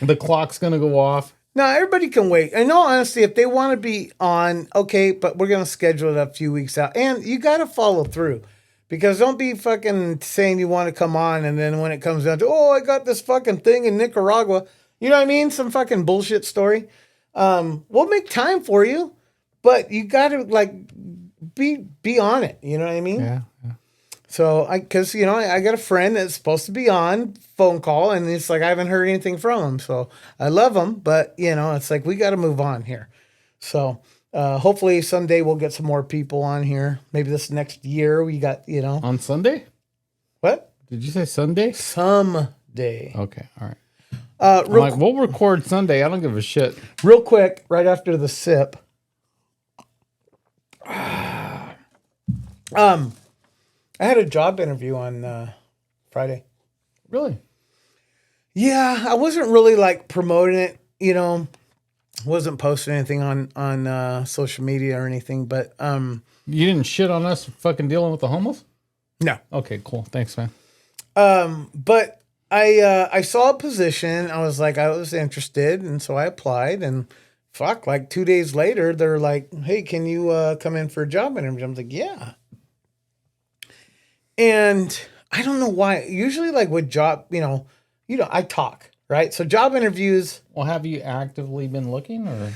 The clock's going to go off. No, everybody can wait. In all honesty, if they want to be on, okay, but we're going to schedule it a few weeks out. And you got to follow through. Because don't be fucking saying you want to come on, and then when it comes down to, I got this fucking thing in Nicaragua. You know what I mean? Some fucking bullshit story. We'll make time for you, but you got to, be on it. You know what I mean? Yeah. So, I got a friend that's supposed to be on phone call, and it's like I haven't heard anything from him. So I love him, but it's like we got to move on here. So hopefully someday we'll get some more people on here. Maybe this next year we got On Sunday? what? Did you say Sunday? Someday. Okay, all right. Real We'll record Sunday. I don't give a shit. real quick, right after the sip. I had a job interview on Friday. Really? Yeah, I wasn't really promoting it, wasn't posting anything on social media or anything, but You didn't shit on us fucking dealing with the homeless? no. Okay, cool. Thanks, man. But I saw a position. I was interested, and so I applied. And 2 days later, they're like, "Hey, can you come in for a job interview?" I'm like, "Yeah." And I don't know why. Usually, with job, I talk, right? So job interviews, Well, have you actively been looking, or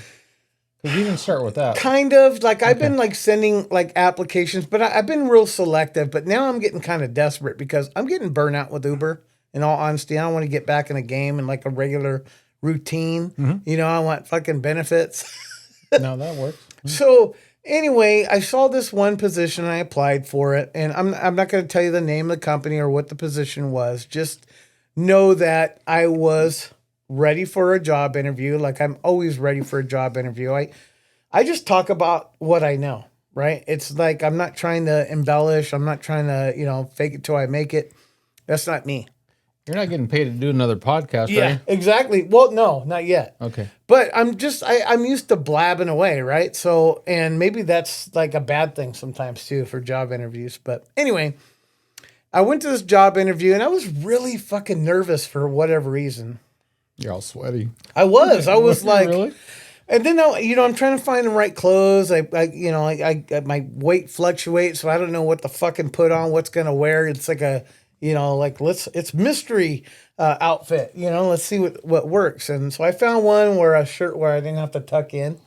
because we didn't start with that? kind of I've been sending applications, but I've been real selective. But now I'm getting kind of desperate because I'm getting burnt out with Uber. In all honesty, I don't want to get back in a game and a regular routine. I want fucking benefits. No, that works. So anyway, I saw this one position. I applied for it, and I'm not going to tell you the name of the company or what the position was. Just know that I was ready for a job interview. I'm always ready for a job interview. I just talk about what I know, right? It's I'm not trying to embellish. I'm not trying to, fake it till I make it. That's not me. You're not getting paid to do another podcast, Yeah, right? exactly. Well, no, not yet. Okay. But I'm used to blabbing away, right? So, and maybe that's a bad thing sometimes too for job interviews. But anyway, I went to this job interview and I was really fucking nervous for whatever reason. You're all sweaty. I was like, Really? And then I'm trying to find the right clothes. My weight fluctuates, so I don't know what to fucking put on, what's gonna wear. It's like it's mystery outfit. Let's see what works. And so I found a shirt where I didn't have to tuck in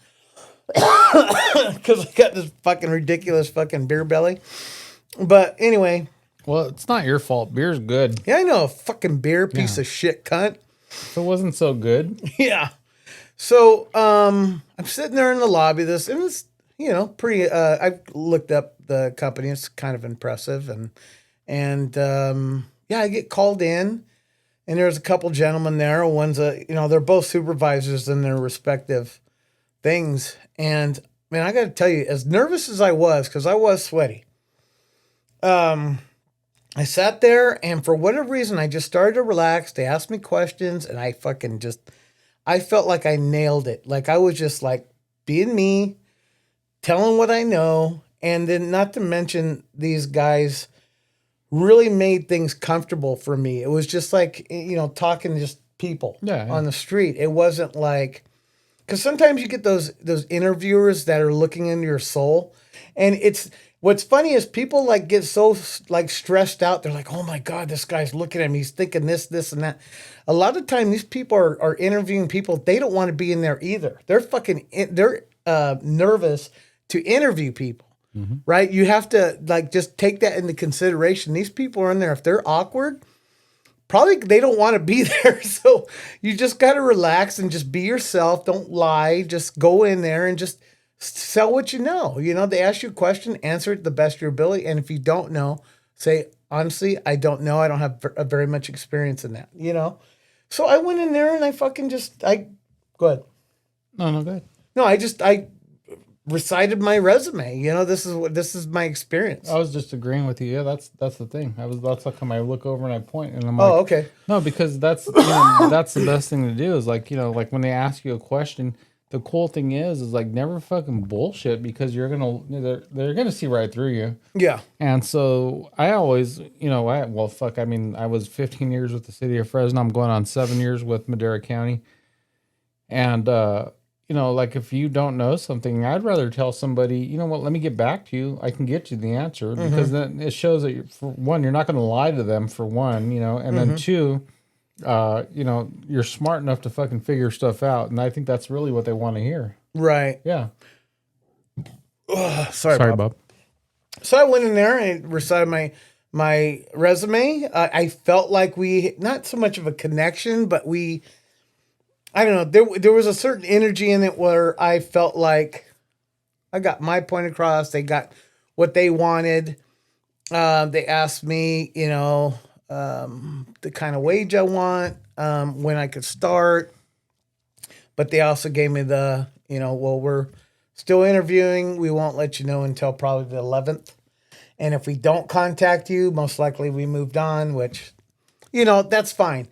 because I got this fucking ridiculous fucking beer belly. But anyway, Well, it's not your fault. Beer's good. yeah, I know, a fucking beer piece Yeah. of shit cunt. If it wasn't so good, Yeah. So I'm sitting there in the lobby. And it's pretty. I've looked up the company. It's kind of impressive, and I get called in, and there's a couple gentlemen there. One's they're both supervisors in their respective things, and man, I got to tell you, as nervous as I was, because I was sweaty. I sat there, and for whatever reason, I just started to relax. They asked me questions, and I felt like I nailed it. Like I was just like being me, telling what I know. And then not to mention these guys really made things comfortable for me. It was just like, talking to just people Yeah. on the street. It wasn't like, because sometimes you get those interviewers that are looking into your soul. And what's funny is people like get so like stressed out. They're like, oh my God, this guy's looking at me. He's thinking this, and that. A lot of time these people are interviewing people. They don't want to be in there either. They're nervous to interview people, right? You have to like just take that into consideration. These people are in there. If they're awkward, probably they don't want to be there. So you just got to relax and just be yourself. Don't lie. Just go in there and just sell what you know. They ask you a question, answer it the best of your ability. And if you don't know, say, honestly, I don't know. I don't have very much experience in that, So I went in there and I fucking go ahead. no, good. No, I recited my resume. This is my experience. I was just agreeing with you. Yeah, that's the thing. That's how come I look over and I point and I'm Oh, like, okay. no, because that's that's the best thing to do is like like when they ask you a question. The cool thing is like never fucking bullshit because they're gonna see right through you. Yeah. And so I always, I was 15 years with the city of Fresno. I'm going on 7 years with Madera County. And, like if you don't know something, I'd rather tell somebody, you know what, let me get back to you. I can get you the answer because then it shows that for one, you're not going to lie to them for one, and then two, you're smart enough to fucking figure stuff out. And I think that's really what they want to hear. Right. Yeah. Sorry, Bob. So I went in there and recited my resume. I felt like we, not so much of a connection, but I don't know, there was a certain energy in it where I felt like I got my point across. They got what they wanted. They asked me, the kind of wage I want, when I could start. But they also gave me we're still interviewing. We won't let you know until probably the 11th. And if we don't contact you, most likely we moved on, which, that's fine.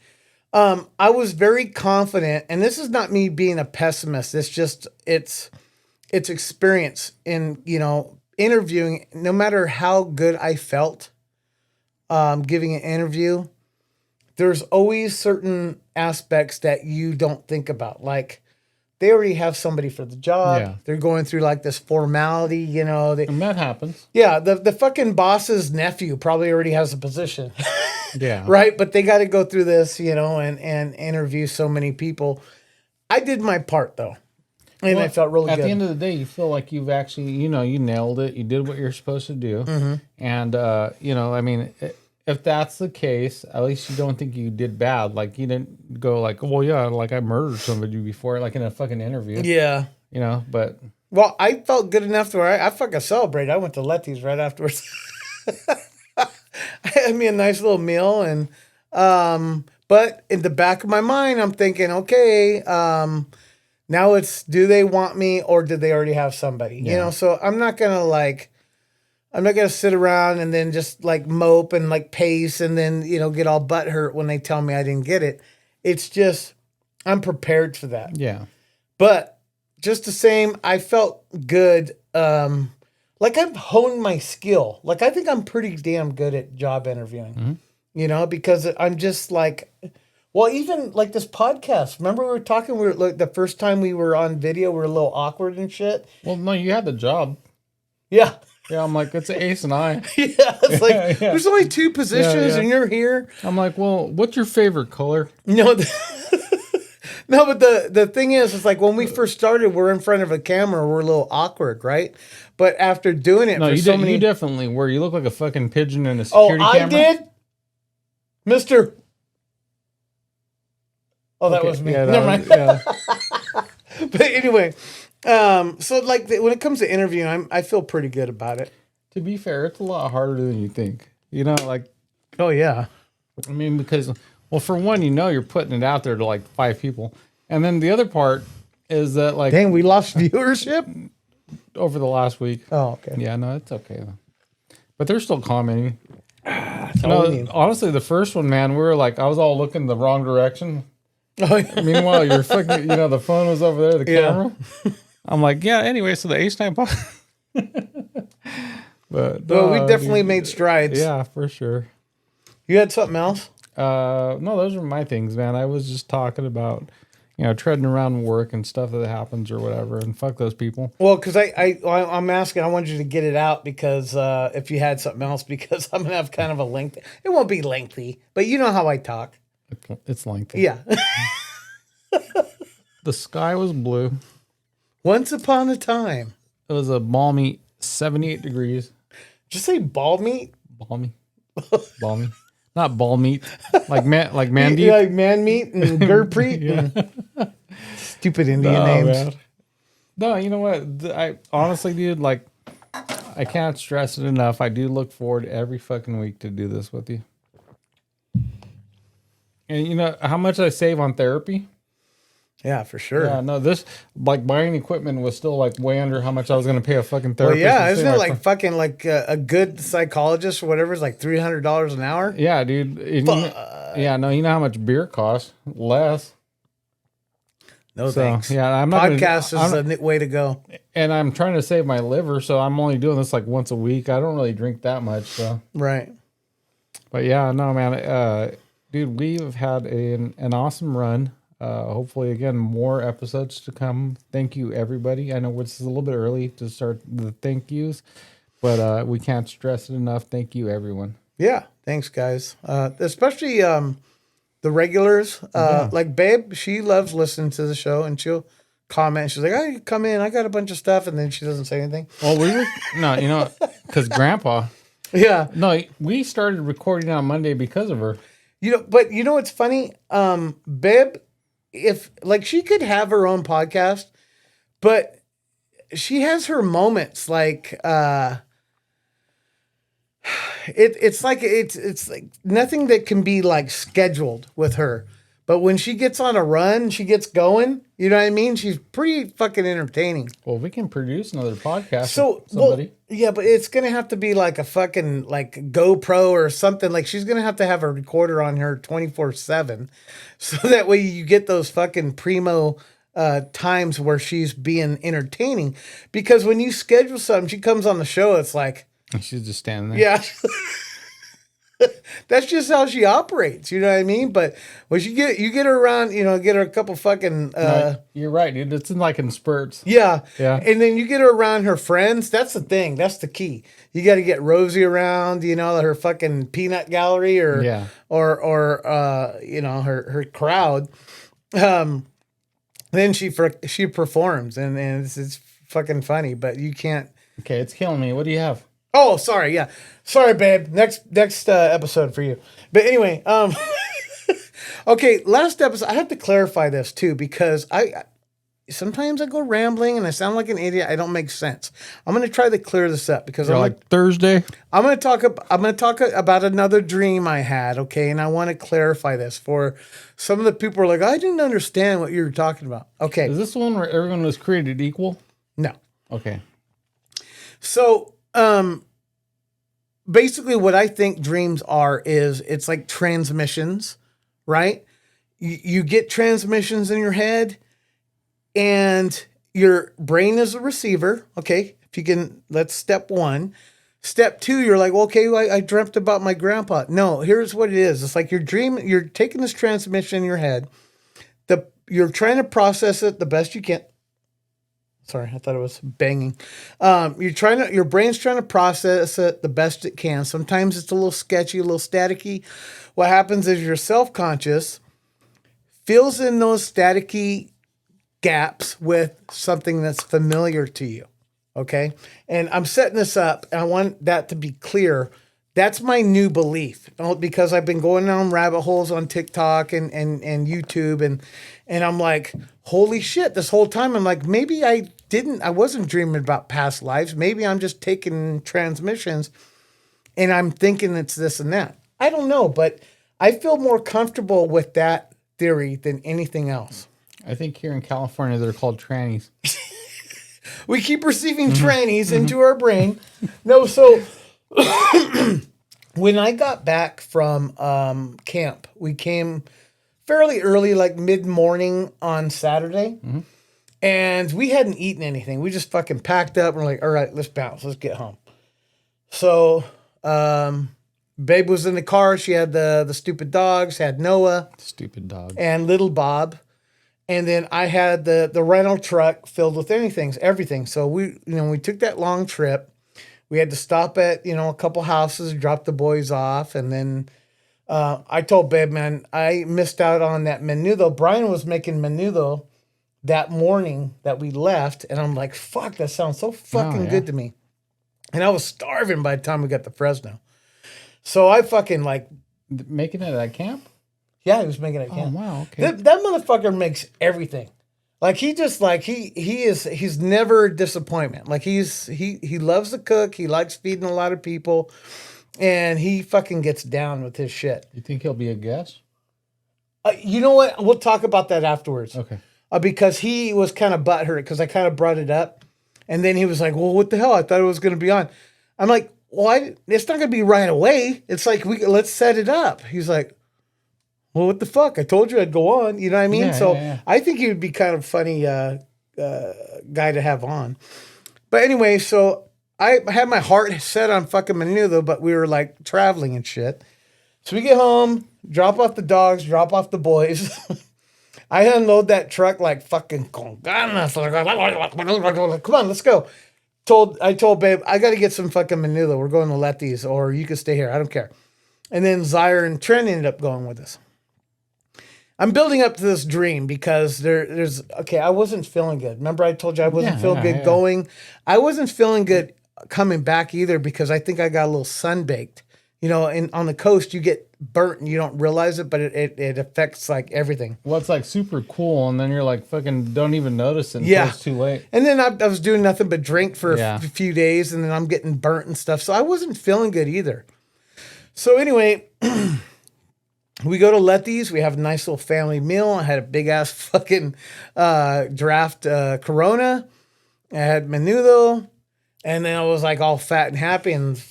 I was very confident, and this is not me being a pessimist. It's just, it's experience in, interviewing. No matter how good I felt, giving an interview, there's always certain aspects that you don't think about. Like, they already have somebody for the job. Yeah. They're going through like this formality, And that happens. Yeah, the fucking boss's nephew probably already has a position. Yeah. Right? But they got to go through this, and interview so many people. I did my part, though. And I felt really at good. At the end of the day, you feel like you've actually, you nailed it. You did what you're supposed to do. Mm-hmm. And, if that's the case, at least you don't think you did bad. Like, you didn't go like, well, yeah, like I murdered somebody before, like in a fucking interview. Yeah. But. Well, I felt good enough to where I fucking celebrated. I went to Letty's right afterwards. I had me a nice little meal. And, but in the back of my mind, I'm thinking, okay, now it's, do they want me or did they already have somebody? Yeah. So I'm not going to sit around and then just like mope and like pace and then, get all butthurt when they tell me I didn't get it. It's just, I'm prepared for that. Yeah. But just the same, I felt good. Like I've honed my skill. Like I think I'm pretty damn good at job interviewing, because I'm just like, Well, even like this podcast. Remember we were talking. We were like the first time we were on video. We were a little awkward and shit. Well, no, you had the job. Yeah, Yeah, I'm like, it's Ace and I. yeah. It's like Yeah. there's only two positions, Yeah. and you're here. I'm like, well, what's your favorite color? No, no. But the thing is, it's like when we first started, we're in front of a camera. We're a little awkward, right? But after doing it No, for you, so you many, definitely were. You look like a fucking pigeon in a oh, security I camera. did, Mister. Oh, that Okay, was me. yeah, Never that mind. was- yeah. But anyway, so like when it comes to interviewing, I feel pretty good about it. To be fair, it's a lot harder than you think. You know, like, Oh yeah. I mean, because, well, for one, you know, you're putting it out there to like 5 people. And then the other part is that, like, Dang, we lost viewership. over the last week. Oh, okay. Yeah, no, it's okay though. But they're still commenting. all we need. Honestly, the first one, man, we were like, I was all looking the wrong direction. Oh, yeah. Meanwhile, you're fucking, you know, the phone was over there, the Yeah. camera. I'm like, yeah, anyway, so the H9 But Well, we no, definitely dude, made strides. Yeah, for sure. You had something else? No, those are my things, man. I was just talking about, you know, treading around work and stuff that happens or whatever, and fuck those people. Well, because I'm asking, I wanted you to get it out because if you had something else, because I'm gonna have kind of a length. It won't be lengthy, but you know how I talk. It's lengthy. Yeah. The sky was blue. Once upon a time. It was a balmy 78 degrees. Just say ball meat. Balmy. Balmy. Not ball meat. Like man deep. Yeah, like man meat and Gurpreet. Yeah. Stupid Indian Oh, names. man. No, you know what? I honestly, dude, like, I can't stress it enough. I do look forward every fucking week to do this with you. And you know how much I save on therapy? Yeah, for sure. Yeah, no, this, like, buying equipment was still like way under how much I was going to pay a fucking Well, therapist. yeah, and isn't say, it like fucking like a good psychologist or whatever is like $300 an hour? yeah, dude. Yeah, no, you know how much beer costs? Less. No So, thanks. yeah, I'm not Podcast gonna, is I'm, the way to go. and I'm trying to save my liver, so I'm only doing this like once a week. I don't really drink that much, so. Right. But yeah, no, man. Dude, we've had an awesome run. Hopefully, again, more episodes to come. Thank you, everybody. I know it's a little bit early to start the thank yous, but we can't stress it enough. Thank you, everyone. Yeah. Thanks, guys. Especially the regulars. Like Babe, she loves listening to the show and she'll comment. She's like, "Oh, come in. I got a bunch of stuff," and then she doesn't say anything. Well, we were no, you know, because Grandpa. Yeah. No, we started recording on Monday because of her. You know, but you know what's funny? Babe, if like she could have her own podcast, but she has her moments like it's like nothing that can be like scheduled with her. But when she gets on a run, she gets going, you know what I mean? She's pretty fucking entertaining. Well, we can produce another podcast. So, with somebody. yeah, but it's gonna have to be like a fucking like GoPro or something. Like she's gonna have to have a recorder on her 24/7, so that way you get those fucking primo times where she's being entertaining. Because when you schedule something, she comes on the show. It's like, She's just standing there. yeah. That's just how she operates, you know what I mean? But when you get her around, you know, get her a couple fucking No, you're right, dude. It's in spurts. yeah. Yeah. And then you get her around her friends. That's the thing. That's the key. You got to get Rosie around, you know, her fucking peanut gallery or Yeah. or you know, her crowd. Then she performs and it's fucking funny, but you can't. Okay, it's killing me. What do you have? Oh, sorry. Yeah. Sorry, babe. Next episode for you. But anyway, okay, last episode, I have to clarify this too, because I sometimes I go rambling and I sound like an idiot. I don't make sense. I'm going to try to clear this up because You're like Thursday. I'm going to talk about another dream I had, okay? And I want to clarify this for some of the people who are like, I didn't understand what you were talking about. Okay. Is this the one where everyone was created equal? No. Okay. So, basically what I think dreams are is it's like transmissions, right? You get transmissions in your head and your brain is a receiver. Okay. If you can, that's step one. Step 2, you're like, well, okay, I dreamt about my grandpa. No, here's what it is. It's like you're taking this transmission in your head. You're trying to process it the best you can. Sorry, I thought it was banging. Your brain's trying to process it the best it can. Sometimes it's a little sketchy, a little staticky. What happens is your self-conscious fills in those staticky gaps with something that's familiar to you. Okay. And I'm setting this up and I want that to be clear. That's my new belief because I've been going down rabbit holes on TikTok and YouTube and I'm like, holy shit, this whole time I'm like, maybe I wasn't dreaming about past lives. Maybe I'm just taking transmissions and I'm thinking it's this and that. I don't know, but I feel more comfortable with that theory than anything else. I think here in California, they're called trannies. We keep receiving trannies into our brain. No, so when I got back from camp, we came fairly early, like mid-morning on Saturday. And we hadn't eaten anything. We just fucking packed up. And we're like, all right, let's bounce. Let's get home. So Babe was in the car. She had the stupid dogs, had Noah. Stupid dog. And little Bob. And then I had the rental truck filled with everything. So we took that long trip. We had to stop at, a couple houses, drop the boys off. And then I told Babe, man, I missed out on that menudo. Brian was making menudo that morning that we left. And I'm like, fuck, that sounds so fucking good to me. And I was starving by the time we got to Fresno. So I fucking making it at camp? Yeah, he was making it at camp. Oh, wow, okay. That motherfucker makes everything. Like he just he's never a disappointment. Like he loves to cook. He likes feeding a lot of people, and he fucking gets down with his shit. You think he'll be a guest? You know what? We'll talk about that afterwards. Okay. Because he was kind of butthurt because I kind of brought it up, and then he was like, "Well, what the hell? I thought it was going to be on." I'm like, "Well, it's not going to be right away. It's like let's set it up." He's like, well, what the fuck? I told you I'd go on. You know what I mean? Yeah. I think he would be kind of funny guy to have on. But anyway, so I had my heart set on fucking menudo, but we were like traveling and shit. So we get home, drop off the dogs, drop off the boys. I unload that truck like fucking con ganas. Come on, let's go. I told Babe, I got to get some fucking menudo. We're going to Letty's, or you can stay here. I don't care. And then Zaire and Trent ended up going with us. I'm building up to this dream because I wasn't feeling good. Remember I told you I wasn't feeling good going? I wasn't feeling good coming back either because I think I got a little sunbaked. And on the coast you get burnt and you don't realize it, but it affects like everything. Well, it's like super cool, and then you're like fucking don't even notice it until it's too late. And then I was doing nothing but drink for a few days, and then I'm getting burnt and stuff. So I wasn't feeling good either. So anyway... We go to Letty's. We have a nice little family meal. I had a big ass fucking draft Corona. I had menudo, and then I was like all fat and happy. And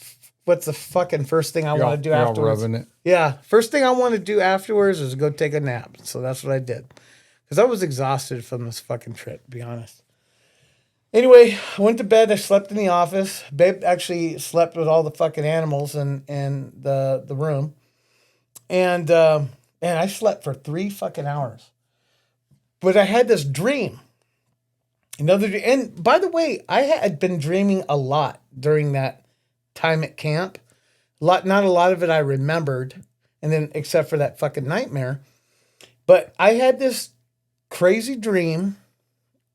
what's the fucking first thing I want to do afterwards? All rubbing it. Yeah, first thing I want to do afterwards is go take a nap. So that's what I did because I was exhausted from this fucking trip, to be honest. Anyway, I went to bed. I slept in the office. Babe actually slept with all the fucking animals in the room. And I slept for 3 fucking hours. But I had this dream. And by the way, I had been dreaming a lot during that time at camp. Not a lot of it I remembered, and then except for that fucking nightmare. But I had this crazy dream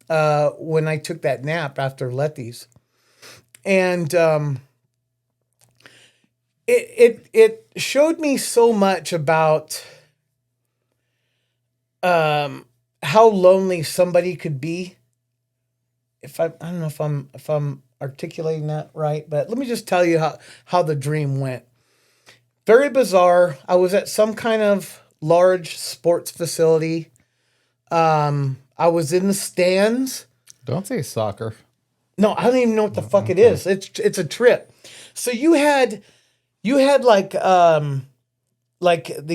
when I took that nap after Letty's. And it showed me so much about how lonely somebody could be. I don't know if I'm articulating that right, but let me just tell you how the dream went. Very bizarre. I was at some kind of large sports facility. I was in the stands. Don't say soccer. No, I don't even know what the fuck it is. It's a trip. So you had like the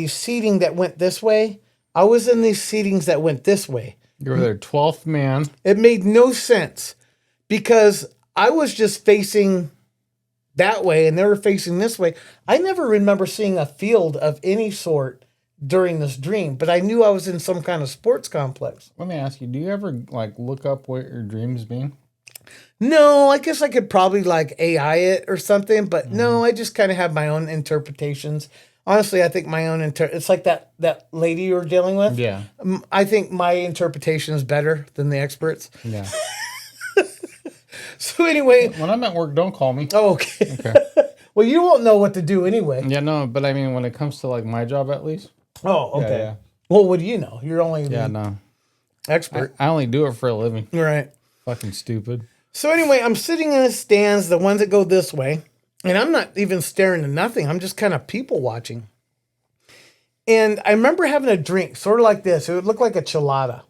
seating that went this way. I was in these seatings that went this way. You were their 12th man. It made no sense because I was just facing that way and they were facing this way. I never remember seeing a field of any sort during this dream, but I knew I was in some kind of sports complex. Let me ask you, do you ever like look up what your dreams mean? No, I guess I could probably like AI it or something, but no, I just kind of have my own interpretations. Honestly, I think my own it's like that lady you were dealing with. Yeah. I think my interpretation is better than the experts. Yeah. So anyway, When I'm at work, don't call me. oh, okay. Okay. Well, you won't know what to do anyway. Yeah, no, but I mean, when it comes to like my job, at least. Oh, okay. Yeah. Well, what do you know? You're only Yeah, the no. expert. I only do it for a living. Right. Fucking stupid. So anyway, I'm sitting in the stands, the ones that go this way, and I'm not even staring at nothing. I'm just kind of people watching. And I remember having a drink, sort of like this. It would look like a chelada,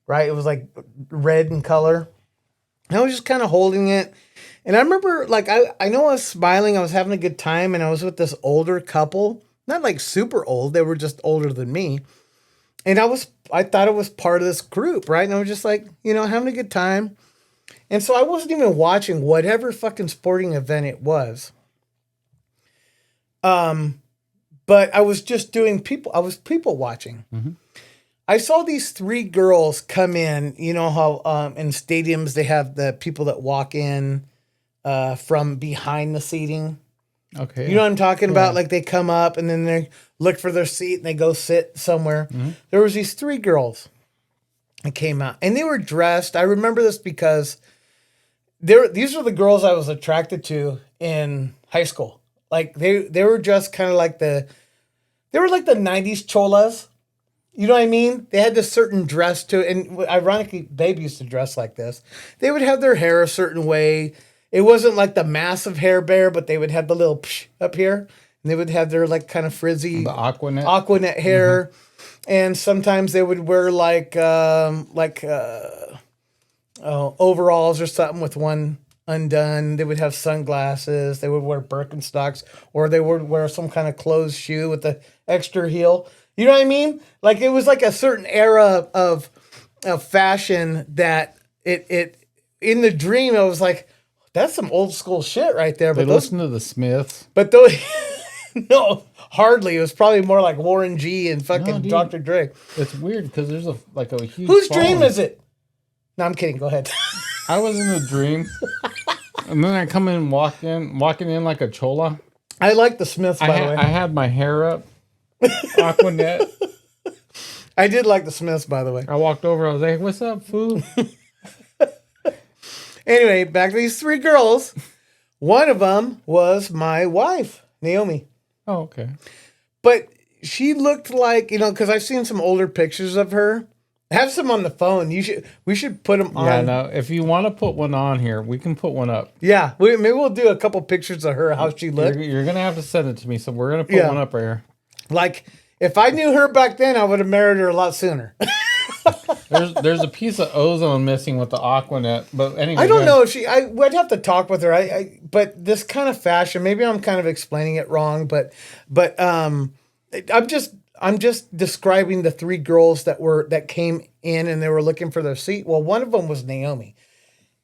right? It was like red in color. And I was just kind of holding it. And I remember, like, I know I was smiling. I was having a good time. And I was with this older couple. Not like super old. They were just older than me. And I thought it was part of this group, right? And I was just like, having a good time. And so I wasn't even watching whatever fucking sporting event it was. But I was just I was people watching. Mm-hmm. I saw these 3 girls come in. You know how in stadiums they have the people that walk in from behind the seating. Okay. You know what I'm talking about? Like they come up and then they look for their seat and they go sit somewhere. Mm-hmm. There was these 3 girls that came out and they were dressed. I remember this because these are the girls I was attracted to in high school. Like they were just kind of like they were like the 90s cholas. You know what I mean? They had this certain dress to it. And ironically, Babe used to dress like this. They would have their hair a certain way. It wasn't like the massive hair bear, but they would have the little psh up here. And they would have their like kind of frizzy The Aquanet. Aquanet hair. Mm-hmm. And sometimes they would wear like overalls or something with one undone. They would have sunglasses. They would wear Birkenstocks, or they would wear some kind of closed shoe with the extra heel. You know what I mean? Like it was like a certain era of fashion that it in the dream I was like, that's some old school shit right there. They But those, listen to the Smiths. but those, no, hardly. It was probably more like Warren G and fucking No, dude. Dr. Dre. It's weird because there's a huge. Whose dream following. is it? No, I'm kidding. Go ahead. I was in a dream, and then I come in walking in like a chola. I like the Smiths, by the way. I had my hair up, Aquanet. I did like the Smiths, by the way. I walked over. I was like, "What's up, fool?" Anyway, back to these 3 girls. One of them was my wife, Naomi. Oh, okay. But she looked like, because I've seen some older pictures of her. I have some on the phone. We should put them on. Yeah, no. If you want to put one on here, we can put one up. Yeah, maybe we'll do a couple pictures of her, how she looked. You're gonna have to send it to me, so we're gonna put one up right here. Like, if I knew her back then, I would have married her a lot sooner. There's a piece of ozone missing with the Aquanet, but anyway. I don't know if I'd have to talk with her. But this kind of fashion, maybe I'm kind of explaining it wrong, but I'm just describing the 3 girls that came in and they were looking for their seat. Well, one of them was Naomi,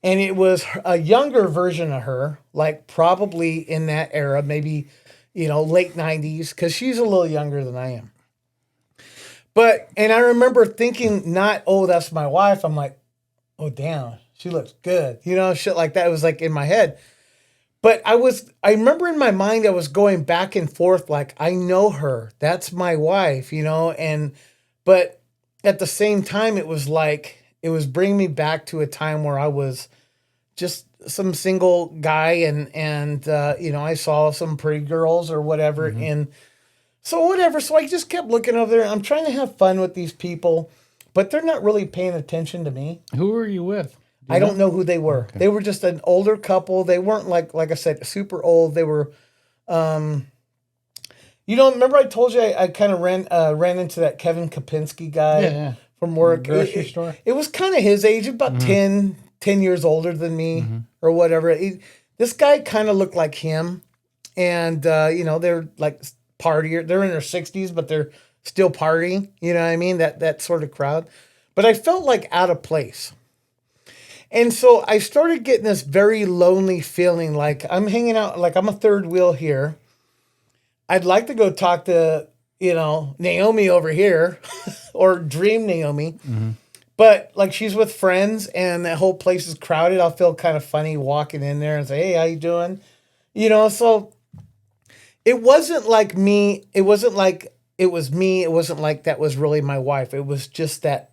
and it was a younger version of her, like probably in that era, maybe, late 90s, because she's a little younger than I am. And I remember thinking that's my wife. I'm like, oh, damn, she looks good. Shit like that. It was like in my head. But I remember in my mind, I was going back and forth like, I know her. That's my wife, but at the same time, it was like, it was bringing me back to a time where I was just some single guy and I saw some pretty girls or whatever. Mm-hmm. And so whatever. So I just kept looking over there. I'm trying to have fun with these people, but they're not really paying attention to me. Who were you with? I don't know who they were. Okay. They were just an older couple. They weren't like I said, super old. They were, remember I told you I kind of ran into that Kevin Kapinski guy from work. Grocery store. It was kind of his age, about 10 years older than me or whatever. This guy kind of looked like him. And, they're like partier. They're in their 60s, but they're still partying. You know what I mean? That sort of crowd. But I felt like out of place. And so I started getting this very lonely feeling, like I'm hanging out, like I'm a third wheel here. I'd like to go talk to, Naomi over here or dream Naomi. But like she's with friends and that whole place is crowded. I'll feel kind of funny walking in there and say, "Hey, how you doing?" So it wasn't like me. It wasn't like it was me. It wasn't like that was really my wife. It was just that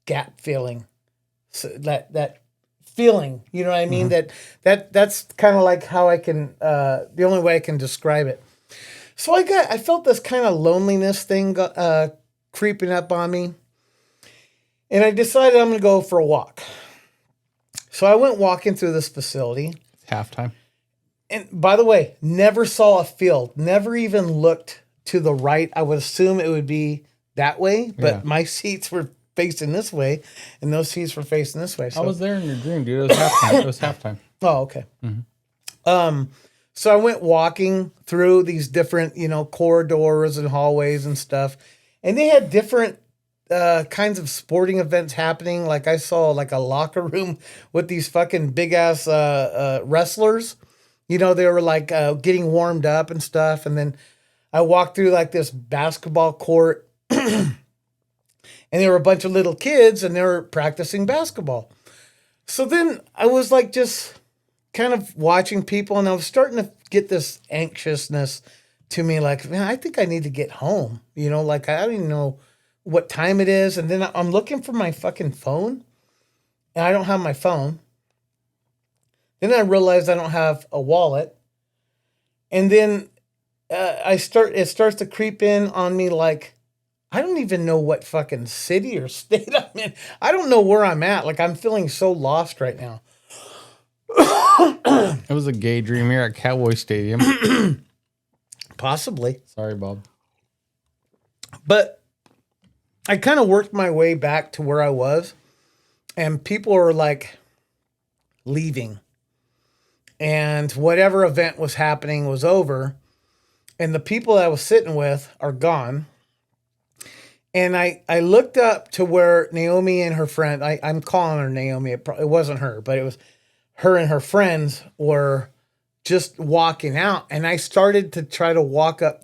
gap feeling. So that feeling, you know what I mean? That's kind of like how I can the only way I can describe it. So I felt this kind of loneliness thing creeping up on me. And I decided I'm going to go for a walk. So I went walking through this facility. It's halftime. And by the way, never saw a field, never even looked to the right. I would assume it would be that way, but my seats were facing this way and those seats were facing this way. So I was there in your dream, dude. It was halftime. It was halftime. Oh, okay. So I went walking through these different, corridors and hallways and stuff. And they had different kinds of sporting events happening. Like I saw like a locker room with these fucking big ass wrestlers. They were like getting warmed up and stuff. And then I walked through like this basketball court and there were a bunch of little kids and they were practicing basketball. So then I was like just kind of watching people and I was starting to get this anxiousness to me. Like, man, I think I need to get home. Like I don't even know what time it is. And then I'm looking for my fucking phone and I don't have my phone. Then I realized I don't have a wallet. And then it starts to creep in on me like, I don't even know what fucking city or state I'm in. I don't know where I'm at. Like I'm feeling so lost right now. It was a gay dream here at Cowboy Stadium. Possibly. Sorry, Bob. But I kind of worked my way back to where I was, and people were like leaving. And whatever event was happening was over, and the people that I was sitting with are gone. And I looked up to where Naomi and her friend, I'm calling her Naomi, it wasn't her, but it was her and her friends were just walking out. And I started to try to walk up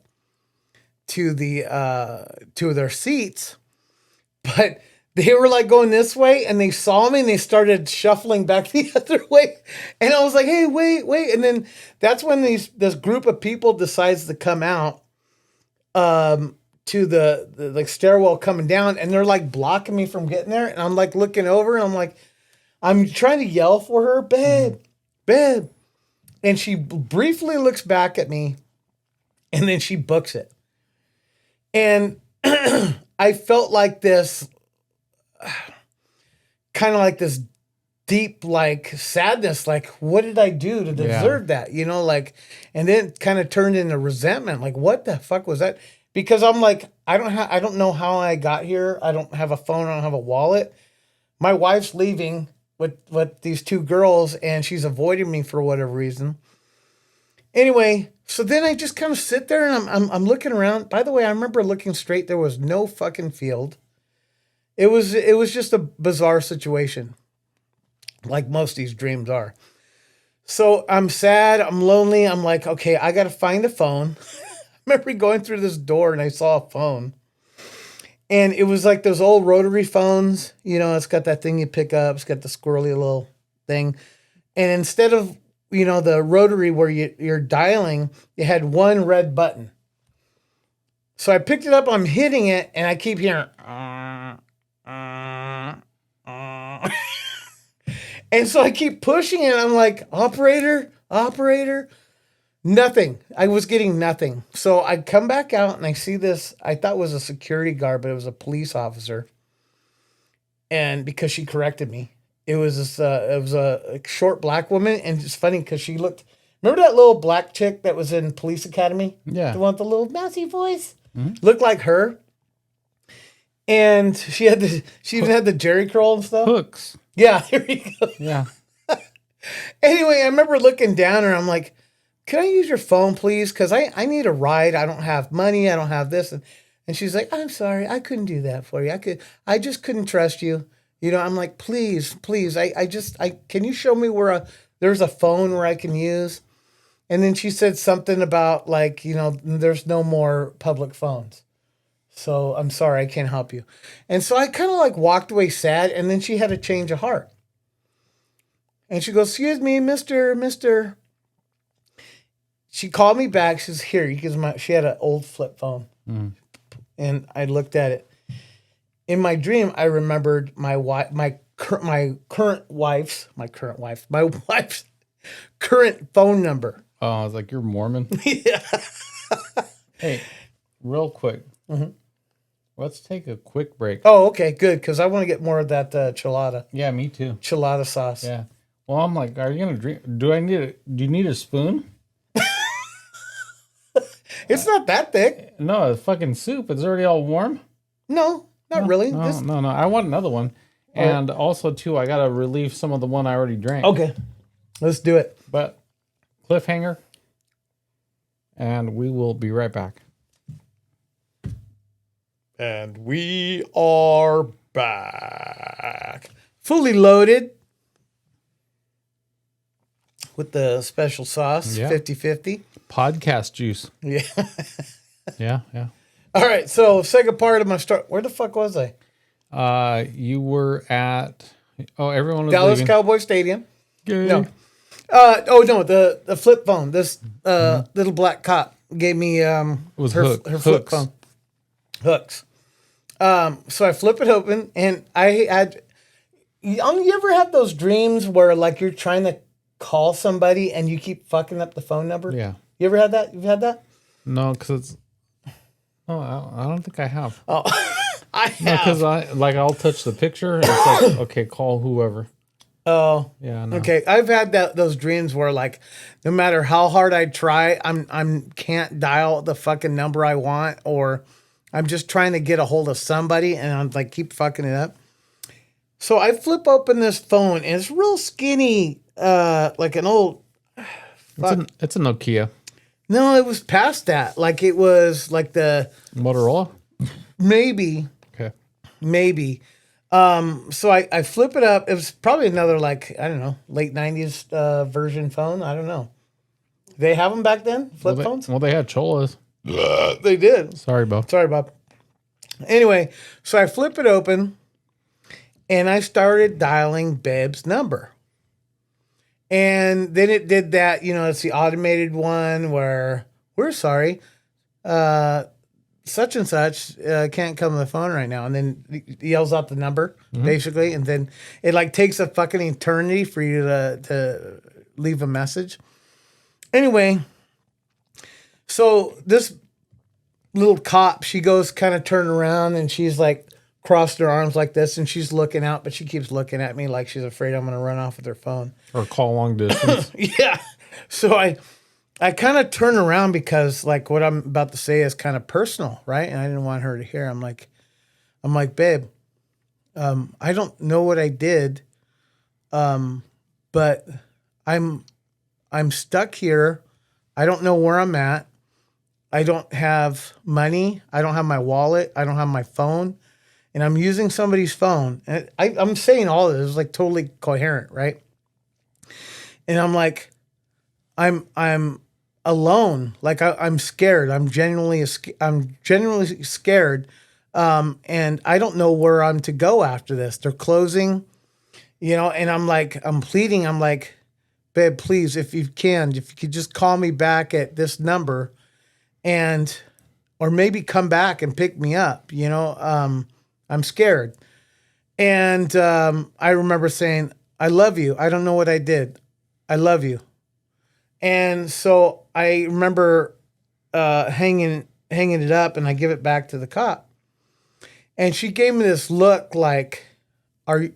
to to their seats. But they were like going this way and they saw me and they started shuffling back the other way. And I was like, hey, wait. And then that's when this group of people decides to come out to the like stairwell coming down. And they're like blocking me from getting there. And I'm like looking over and I'm like, I'm trying to yell for her, babe. And she briefly looks back at me and then she books it. And I felt like this, kind of like this deep, like sadness. Like, what did I do to deserve that? And then it kind of turned into resentment. Like, what the fuck was that? Because I'm like, I don't know how I got here. I don't have a phone. I don't have a wallet. My wife's leaving with these two girls and she's avoiding me for whatever reason. Anyway, so then I just kind of sit there and I'm looking around. By the way, I remember looking straight. There was no fucking field. It was just a bizarre situation, like most of these dreams are. So I'm sad. I'm lonely. I'm like, okay, I got to find a phone. I remember going through this door and I saw a phone. And it was like those old rotary phones. It's got that thing you pick up. It's got the squirrely little thing. And instead of the rotary where you're dialing, it had one red button. So I picked it up, I'm hitting it, and I keep hearing, and so I keep pushing it. I'm like, operator, nothing. I was getting nothing. So I come back out and I see this, I thought it was a security guard, but it was a police officer. And because she corrected me. It was a short black woman, and it's funny because she looked. Remember that little black chick that was in Police Academy? Yeah, the one with the little mousy voice. Mm-hmm. Looked like her, and she even had the Jerry curl and stuff. Hooks. Yeah, here you go. Yeah. Anyway, I remember looking down and I'm like, "Can I use your phone, please? Because I need a ride. I don't have money. I don't have this." And she's like, "I'm sorry, I couldn't do that for you. I just couldn't trust you." I'm like, please, please, can you show me where there's a phone where I can use? And then she said something about like, there's no more public phones. So I'm sorry, I can't help you. And so I kind of like walked away sad. And then she had a change of heart. And she goes, excuse me, Mr. She called me back. She says, here, she had an old flip phone. And I looked at it. In my dream, I remembered my wife's current phone number. Oh, I was like, you're Mormon. Yeah. Hey, real quick. Let's take a quick break. Oh, okay, good. Because I want to get more of that chilada Yeah, me too. sauce. Yeah. Well, I'm like, are you gonna drink? Do you need a spoon? It's not that thick. No, it's fucking soup. It's already all warm. No, not really. No. I want another one. And also, too, I gotta relieve some of the one I already drank. Okay, let's do it. But cliffhanger, and we will be right back. And we are back. Fully loaded with the special sauce, Yeah. 50-50. Podcast juice. Yeah. Yeah. All right, so second part of my story. Where the fuck was I? You were at. Oh, everyone was Dallas leaving. Cowboy Stadium. Gay. No. No, the flip phone. This little black cop gave me was her flip hooks. phone. Hooks. So I flip it open and I had you ever have those dreams where like you're trying to call somebody and you keep fucking up the phone number? Yeah. You ever had that? You've had that? No, because it's. Oh, I don't think I have. Oh, I have. Because I'll touch the picture. And it's like, okay, call whoever. Oh, Yeah. No. okay. I've had those dreams where like, no matter how hard I try, I'm can't dial the fucking number I want, or I'm just trying to get a hold of somebody and I'm like keep fucking it up. So I flip open this phone and it's real skinny, like an old. It's a Nokia. No, it was past that. Like it was like the Motorola. maybe. So I flip it up. It was probably another like, I don't know, late 90s version phone. I don't know. They have them back then? Flip phones? Well, they had Cholas. They did. Sorry, Bo. Sorry, Bob. Anyway, so I flip it open and I started dialing Beb's number. And then it did that, it's the automated one where we're sorry, such and such can't come to the phone right now. And then it yells out the number, basically. And then it like takes a fucking eternity for you to leave a message. Anyway, so this little cop, she goes kind of turn around and she's like crossed her arms like this and she's looking out, but she keeps looking at me like she's afraid I'm going to run off with her phone. Or call long distance. Yeah. So I kind of turn around because like what I'm about to say is kind of personal, right? And I didn't want her to hear. I'm like, babe, I don't know what I did, but I'm stuck here. I don't know where I'm at. I don't have money. I don't have my wallet. I don't have my phone. And I'm using somebody's phone. And I'm saying all of this is like totally coherent, right? And I'm like, I'm alone. Like I'm scared. I'm genuinely scared. And I don't know where I'm to go after this. They're closing, and I'm pleading. I'm like, babe, please, if you could just call me back at this number or maybe come back and pick me up, I'm scared. And I remember saying, I love you. I don't know what I did. I love you. And so I remember hanging it up and I give it back to the cop. And she gave me this look like, like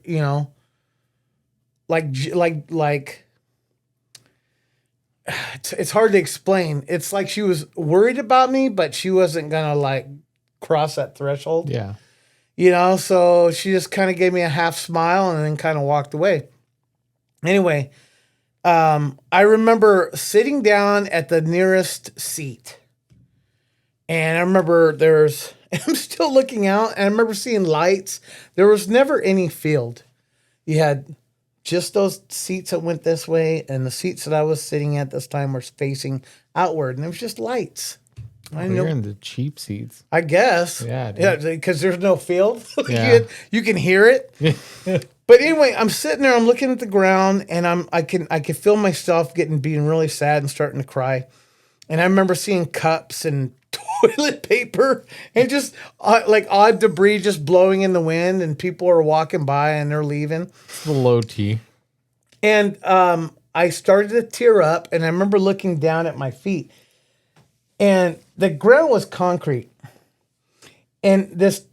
it's hard to explain. It's like she was worried about me, but she wasn't going to like cross that threshold. Yeah. So she just kind of gave me a half smile and then kind of walked away. Anyway, I remember sitting down at the nearest seat And I remember I'm still looking out, and I remember seeing lights. There was never any field. You had just those seats that went this way, and the seats that I was sitting at this time were facing outward, and it was just lights. I You're know. in the cheap seats. I guess. Yeah, dude. Yeah, because there's no field. Yeah. You can hear it. But anyway, I'm sitting there, I'm looking at the ground, and I can feel myself being really sad and starting to cry. And I remember seeing cups and toilet paper and just like odd debris just blowing in the wind, and people are walking by and they're leaving. It's the low T. And I started to tear up, and I remember looking down at my feet, and the ground was concrete. And this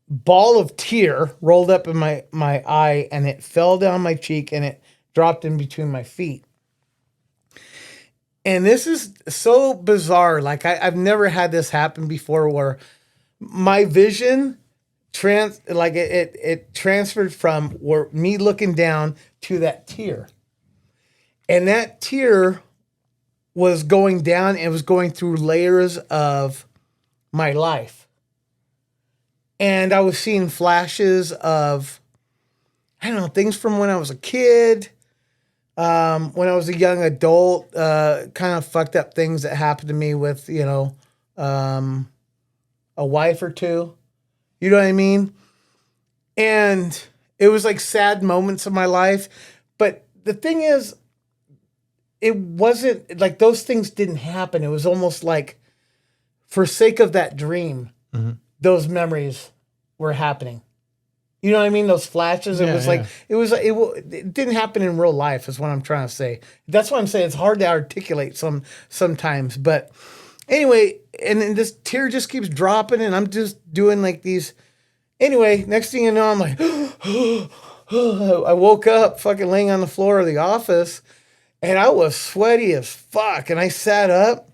ball of tear rolled up in my eye, and it fell down my cheek, and it dropped in between my feet. And this is so bizarre. Like I've never had this happen before, where my vision it transferred from where me looking down to that tear. And that tear was going down, and it was going through layers of my life. And I was seeing flashes of, I don't know, things from when I was a kid, when I was a young adult, kind of fucked up things that happened to me with, a wife or two. You know what I mean? And it was like sad moments of my life. But the thing is, it wasn't like those things didn't happen. It was almost like, for sake of that dream, those memories were happening. You know what I mean? Those flashes. It was like it didn't happen in real life. Is what I'm trying to say. That's what I'm saying. It's hard to articulate sometimes. But anyway, and then this tear just keeps dropping, and I'm just doing like these. Anyway, next thing you know, I'm like, I woke up, fucking laying on the floor of the office, and I was sweaty as fuck, and I sat up.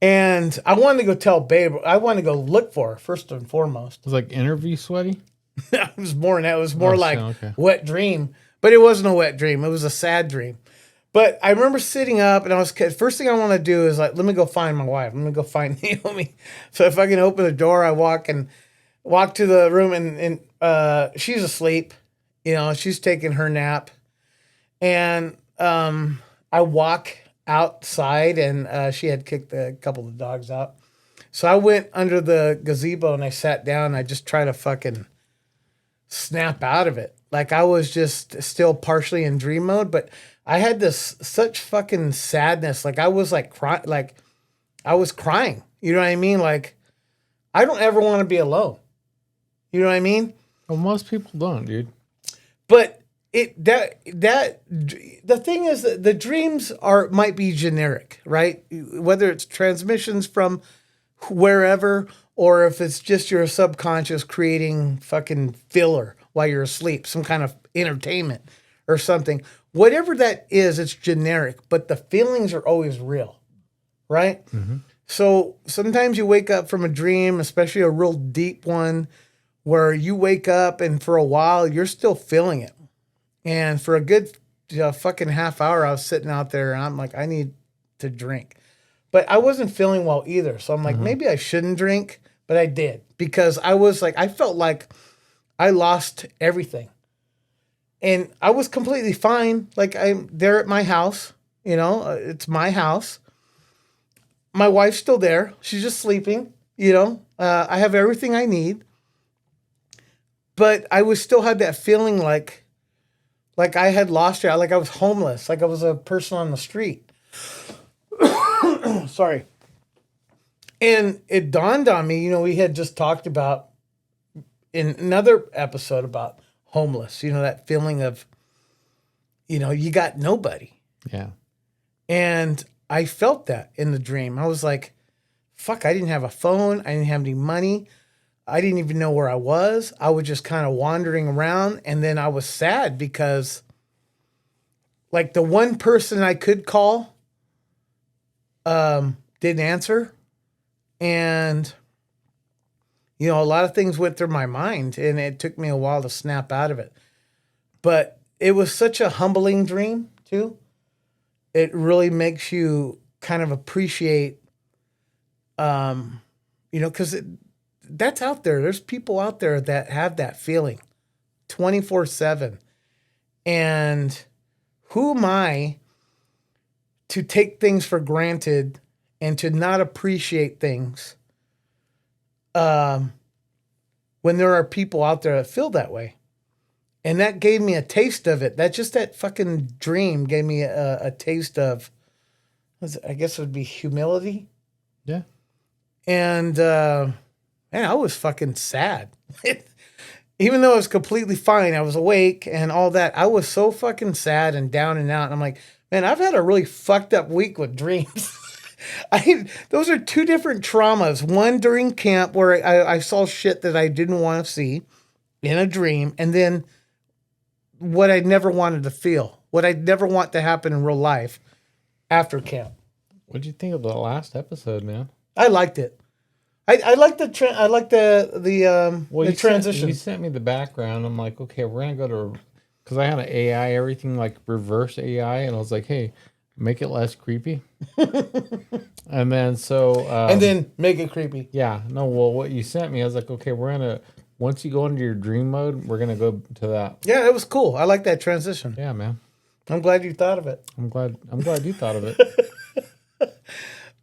And I wanted to go tell Babe. I wanted to go look for her first and foremost. It was like interview sweaty. It was more than that. It was more like okay. wet dream. But it wasn't a wet dream. It was a sad dream. But I remember sitting up, and first thing I want to do is like, let me go find my wife. Let me go find Naomi. So if I can open the door, I walk to the room, and she's asleep. She's taking her nap. And I walk outside, and she had kicked a couple of the dogs out. So I went under the gazebo, and I sat down, and I just tried to fucking snap out of it. Like I was just still partially in dream mode, but I had such fucking sadness. Like I was like I was crying. You know what I mean? Like I don't ever want to be alone. You know what I mean? Well, most people don't, dude. But the thing is that the dreams might be generic, right? Whether it's transmissions from wherever, or if it's just your subconscious creating fucking filler while you're asleep, some kind of entertainment or something. Whatever that is, it's generic, but the feelings are always real, right? Mm-hmm. So sometimes you wake up from a dream, especially a real deep one, where you wake up and for a while you're still feeling it. And for a good fucking half hour, I was sitting out there, and I'm like, I need to drink. But I wasn't feeling well either. So I'm like, maybe I shouldn't drink. But I did, because I was like, I felt like I lost everything. And I was completely fine. Like I'm there at my house, it's my house. My wife's still there. She's just sleeping, I have everything I need. But I still had that feeling like I had lost it, like I was homeless, like I was a person on the street. Sorry. And it dawned on me, we had just talked about in another episode about homeless, that feeling of, you got nobody. Yeah. And I felt that in the dream. I was like, fuck, I didn't have a phone. I didn't have any money. I didn't even know where I was. I was just kind of wandering around. And then I was sad because, like, the one person I could call didn't answer. And, a lot of things went through my mind, and it took me a while to snap out of it. But it was such a humbling dream, too. It really makes you kind of appreciate Because that's out there. There's people out there that have that feeling 24/7. And who am I to take things for granted and to not appreciate things when there are people out there that feel that way? And that gave me a taste of it. That fucking dream gave me a taste of, I guess it would be humility. Yeah. And man, I was fucking sad. Even though I was completely fine, I was awake and all that. I was so fucking sad and down and out. And I'm like, man, I've had a really fucked up week with dreams. Those are two different traumas. One during camp where I saw shit that I didn't want to see in a dream. And then what I'd never wanted to feel, what I'd never want to happen in real life after camp. What'd you think of the last episode, man? I liked it. I like the transition. You sent me the background. I'm like, okay, we're gonna go to, because I had an AI, everything like reverse AI, and I was like, hey, make it less creepy. And then and then make it creepy. Yeah, no. Well, what you sent me, I was like, okay, we're gonna, once you go into your dream mode, we're gonna go to that. Yeah, it was cool. I like that transition. Yeah, man. I'm glad you thought of it. I'm glad you thought of it.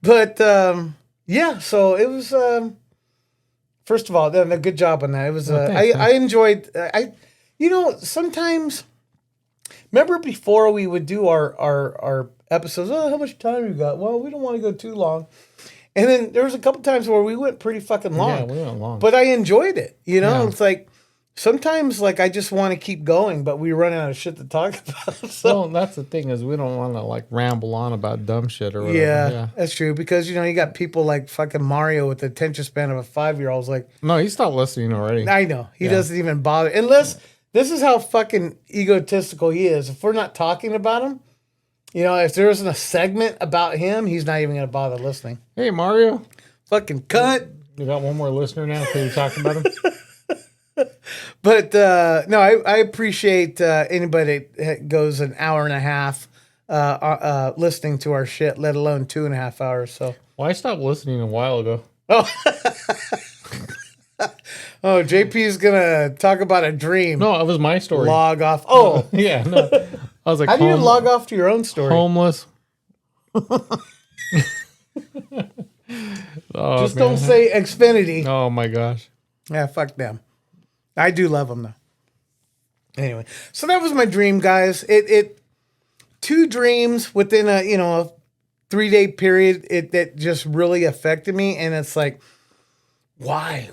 But yeah, so it was. First of all, a good job on that. It was. I enjoyed. Sometimes. Remember before we would do our episodes. Oh, how much time you got? Well, we don't want to go too long. And then there was a couple times where we went pretty fucking long. Yeah, we went long. But I enjoyed it. Yeah. It's like sometimes like I just want to keep going, but we run out of shit to talk about. So. Well, that's the thing is we don't want to like ramble on about dumb shit or whatever. Yeah, that's true. Because you got people like fucking Mario with the attention span of a 5-year-old. Like, no, he stopped listening already. I know he doesn't even bother unless this is how fucking egotistical he is. If we're not talking about him, if there isn't a segment about him, he's not even gonna bother listening. Hey, Mario, fucking cut. You got one more listener now because you're talking about him. But no, I appreciate anybody that goes an hour and a half listening to our shit, let alone 2.5 hours. So, well, I stopped listening a while ago. Oh, JP's gonna talk about a dream. No, it was my story. Log off. Oh, yeah. No, I was like, how do you log off to your own story? Homeless. Just don't say Xfinity. Oh my gosh. Yeah, fuck them. I do love them though. Anyway, so that was my dream, guys. It 2 dreams within a 3-day period. That just really affected me, and it's like, why?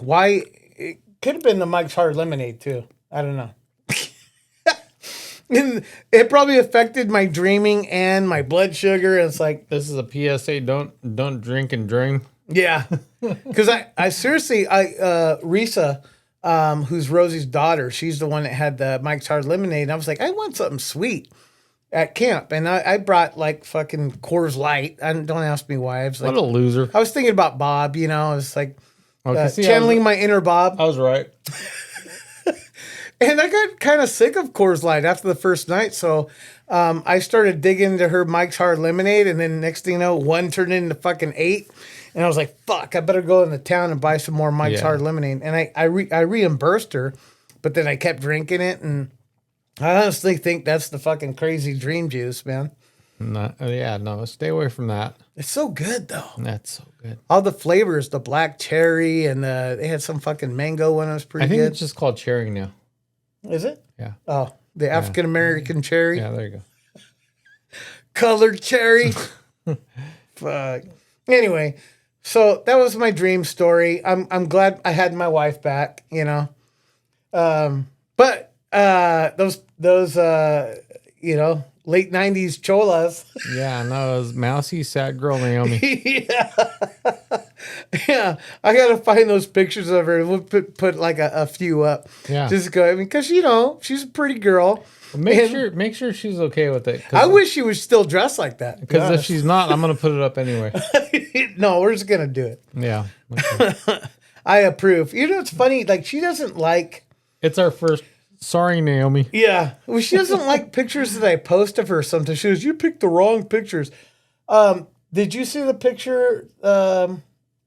It could have been the Mike's Hard Lemonade too. I don't know. And it probably affected my dreaming and my blood sugar. It's like, this is a PSA. Don't drink and dream. Yeah, because I seriously, Risa, who's Rosie's daughter, she's the one that had the Mike's Hard Lemonade. And I was like, I want something sweet at camp, and I brought like fucking Coors Light. Don't ask me why. I was like, what a loser. I was thinking about Bob. I was like see, channeling my inner Bob. I was right. And I got kind of sick of Coors Light after the first night, so I started digging into her Mike's Hard Lemonade, and then next thing you know, 1 turned into fucking 8, and I was like, "Fuck! I better go into town and buy some more Mike's Hard Lemonade." And I reimbursed her, but then I kept drinking it, and I honestly think that's the fucking crazy dream juice, man. No, stay away from that. It's so good though. That's so good. All the flavors, the black cherry, and they had some fucking mango one that was pretty good. I think it's just called cherry now. Is it? Yeah. Oh, the African American cherry. Yeah, there you go. Colored cherry. Fuck. Anyway, so that was my dream story. I'm glad I had my wife back, But those late 90s cholas. Yeah, no, it was mousy, sad girl Naomi. Yeah. I gotta find those pictures of her. We'll put like a few up. Yeah. Just go. Because she's a pretty girl. Make sure she's okay with it. I wish she was still dressed like that. Because if she's not, I'm gonna put it up anyway. No, we're just gonna do it. Yeah. Okay. I approve. It's funny. Like she doesn't like. It's our first. Sorry, Naomi. Yeah. Well, she doesn't like pictures that I post of her sometimes. She goes, "You picked the wrong pictures." Did you see the picture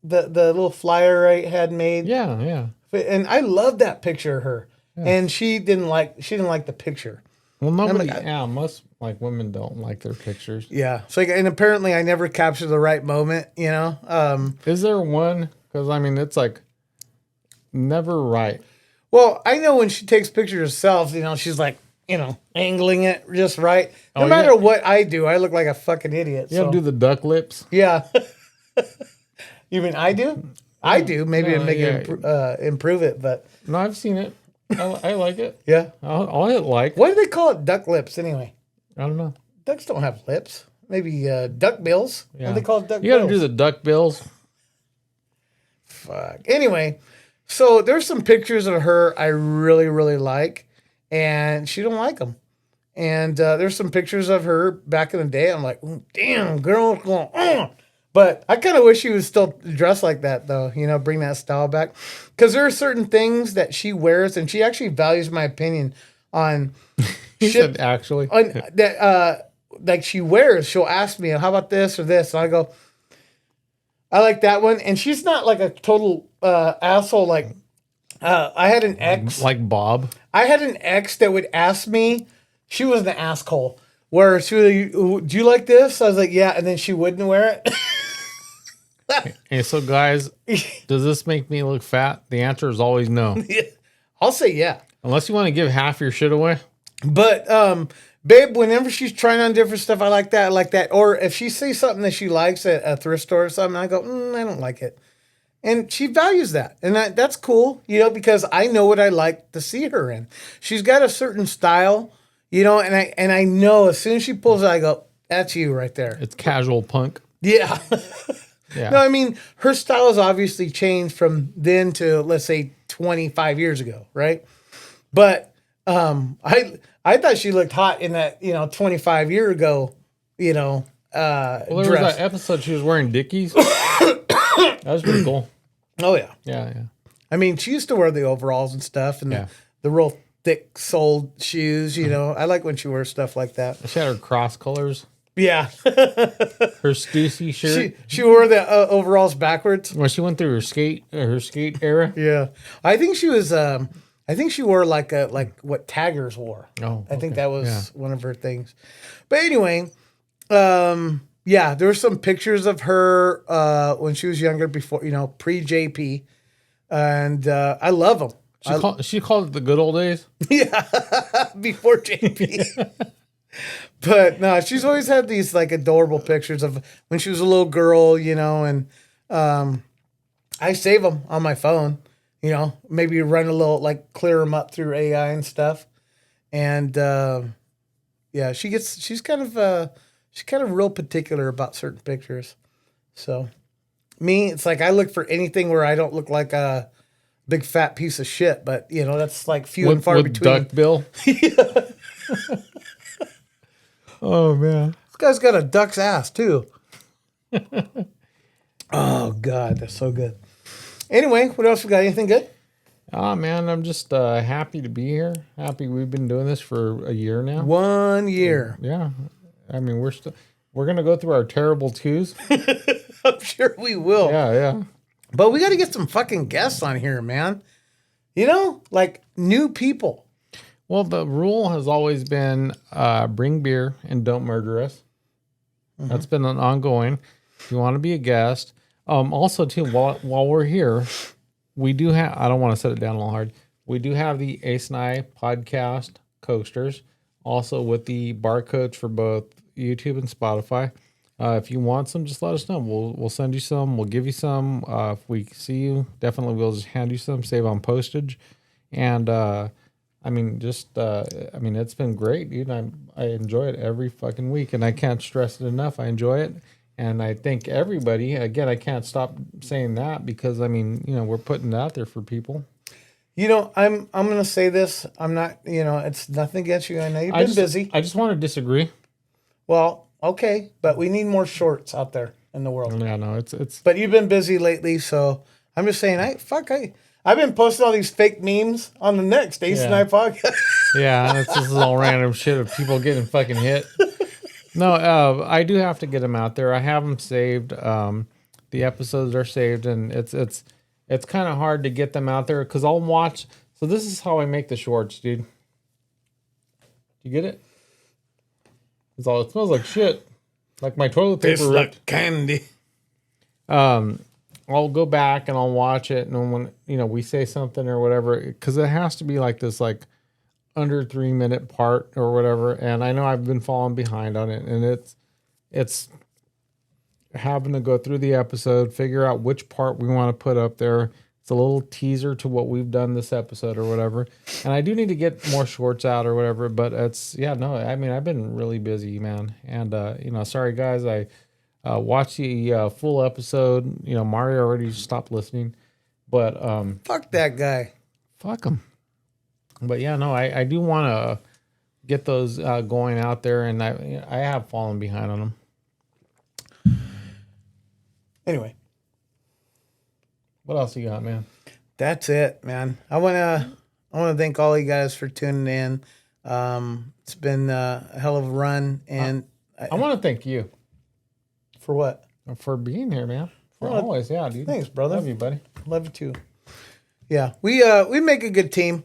the little flyer I had made. Yeah, yeah. And I love that picture of her. And she didn't like the picture. Well, nobody. Yeah, most like women don't like their pictures. Yeah. So and apparently I never captured the right moment. You know. Is there one? Because I mean, it's like never right. Well, I know when she takes pictures of herself, you know, she's like, you know, angling it just right. No matter what I do, I look like a fucking idiot. You have to do the duck lips. Yeah. You mean I do? I do. Maybe it'd make it improve it, but no, I've seen it. I like it. Yeah. I'll hit like. Why do they call it duck lips anyway? I don't know. Ducks don't have lips. Maybe duck bills. Yeah. What do they call it? Duck You got to bills? do the duck bills. Fuck. Anyway, so there's some pictures of her I really, really like, and she don't like them. And there's some pictures of her back in the day. I'm like, damn, girl, going on. But I kind of wish she was still dressed like that, though. You know, bring that style back. Because there are certain things that she wears, and she actually values my opinion on He shit said actually. on, that like she wears. She'll ask me, "How about this or this?" And I go, "I like that one." And she's not like a total asshole. Like I had an ex, Like Bob. I had an ex that would ask me. She was an asshole. Where she would, "Do you like this?" I was like, "Yeah," and then she wouldn't wear it. Hey, so guys, does this make me look fat? The answer is always no. I'll say yeah. Unless you want to give half your shit away. But babe, whenever she's trying on different stuff, I like that. I like that. Or if she sees something that she likes at a thrift store or something, I go, I don't like it. And she values that. And that's cool, you know, because I know what I like to see her in. She's got a certain style, you know, and I know as soon as she pulls it, I go, that's you right there. It's casual punk. Yeah. Yeah. No, I mean, her style has obviously changed from then to, let's say, 25 years ago, right? But I thought she looked hot in that, you know, 25 year ago, you know, Well, there was dress. that episode she was wearing Dickies. That was pretty cool. Oh, yeah. Yeah, yeah. I mean, she used to wear the overalls and stuff and Yeah. the real thick soled shoes, you know. I like when she wears stuff like that. She had her cross colors. Yeah. Her Stussy shirt. she wore the overalls backwards. When she went through her skate era. Yeah. I think she was, I think she wore like what Taggers wore. Oh, I think okay. that was Yeah. one of her things. But anyway, yeah, there were some pictures of her when she was younger, before, you know, pre-JP. And I love them. She called it the good old days. Yeah, before JP. But no, she's always had these like adorable pictures of when she was a little girl, you know, and I save them on my phone, you know, maybe run a little, like clear them up through AI and stuff. And yeah, she's kind of real particular about certain pictures. So me, it's like I look for anything where I don't look like a big fat piece of shit, but you know, that's like few and far with between. Duck Bill. Oh man. This guy's got a duck's ass too. Oh God, that's so good. Anyway, what else we got? Anything good? Oh man, I'm just happy to be here. Happy we've been doing this for a year now. 1 year. Yeah. I mean, we're gonna go through our terrible twos. I'm sure we will. Yeah, yeah. But we got to get some fucking guests on here, man. You know, like new people. Well, the rule has always been bring beer and don't murder us. Mm-hmm. That's been an ongoing. If you want to be a guest, also too, while we're here, we do have. I don't want to set it down a little hard. We do have the Ace and I podcast coasters, also with the barcodes for both YouTube and Spotify. If you want some, just let us know. We'll send you some. We'll give you some. If we see you, definitely we'll just hand you some. Save on postage, and I mean, it's been great, dude. I enjoy it every fucking week, and I can't stress it enough. I enjoy it, and I thank everybody. Again, I can't stop saying that because I mean, you know, we're putting it out there for people. You know, I'm gonna say this. I'm not. You know, it's nothing against you. I know you've been busy. I just want to disagree. Well, okay, but we need more shorts out there in the world. Yeah, no, it's. But you've been busy lately, so I'm just saying. I've been posting all these fake memes on the next Ace and I podcast. Yeah, this is all random shit of people getting fucking hit. No, I do have to get them out there. I have them saved. the episodes are saved, and it's kind of hard to get them out there because I'll watch. So this is how I make the shorts, dude. You get it? It smells like shit, like my toilet paper. Tastes like candy. I'll go back and I'll watch it, and when we say something or whatever, because it has to be like this, like under 3 minute part or whatever. And I know I've been falling behind on it, and it's having to go through the episode, figure out which part we want to put up there. It's a little teaser to what we've done this episode or whatever. And I do need to get more shorts out or whatever, but I've been really busy, man. And, sorry guys, I watched the full episode. Mario already stopped listening, but Fuck that guy. fuck him. But yeah, no, I do want to get those going out there, and I have fallen behind on them. Anyway, What else you got, man? that's it, man. I wanna thank all you guys for tuning in. It's been a hell of a run, and I want to thank you for what? for being here, man. For Well, always, yeah, dude. Thanks, brother. Love you, buddy. Love you too. Yeah, we make a good team.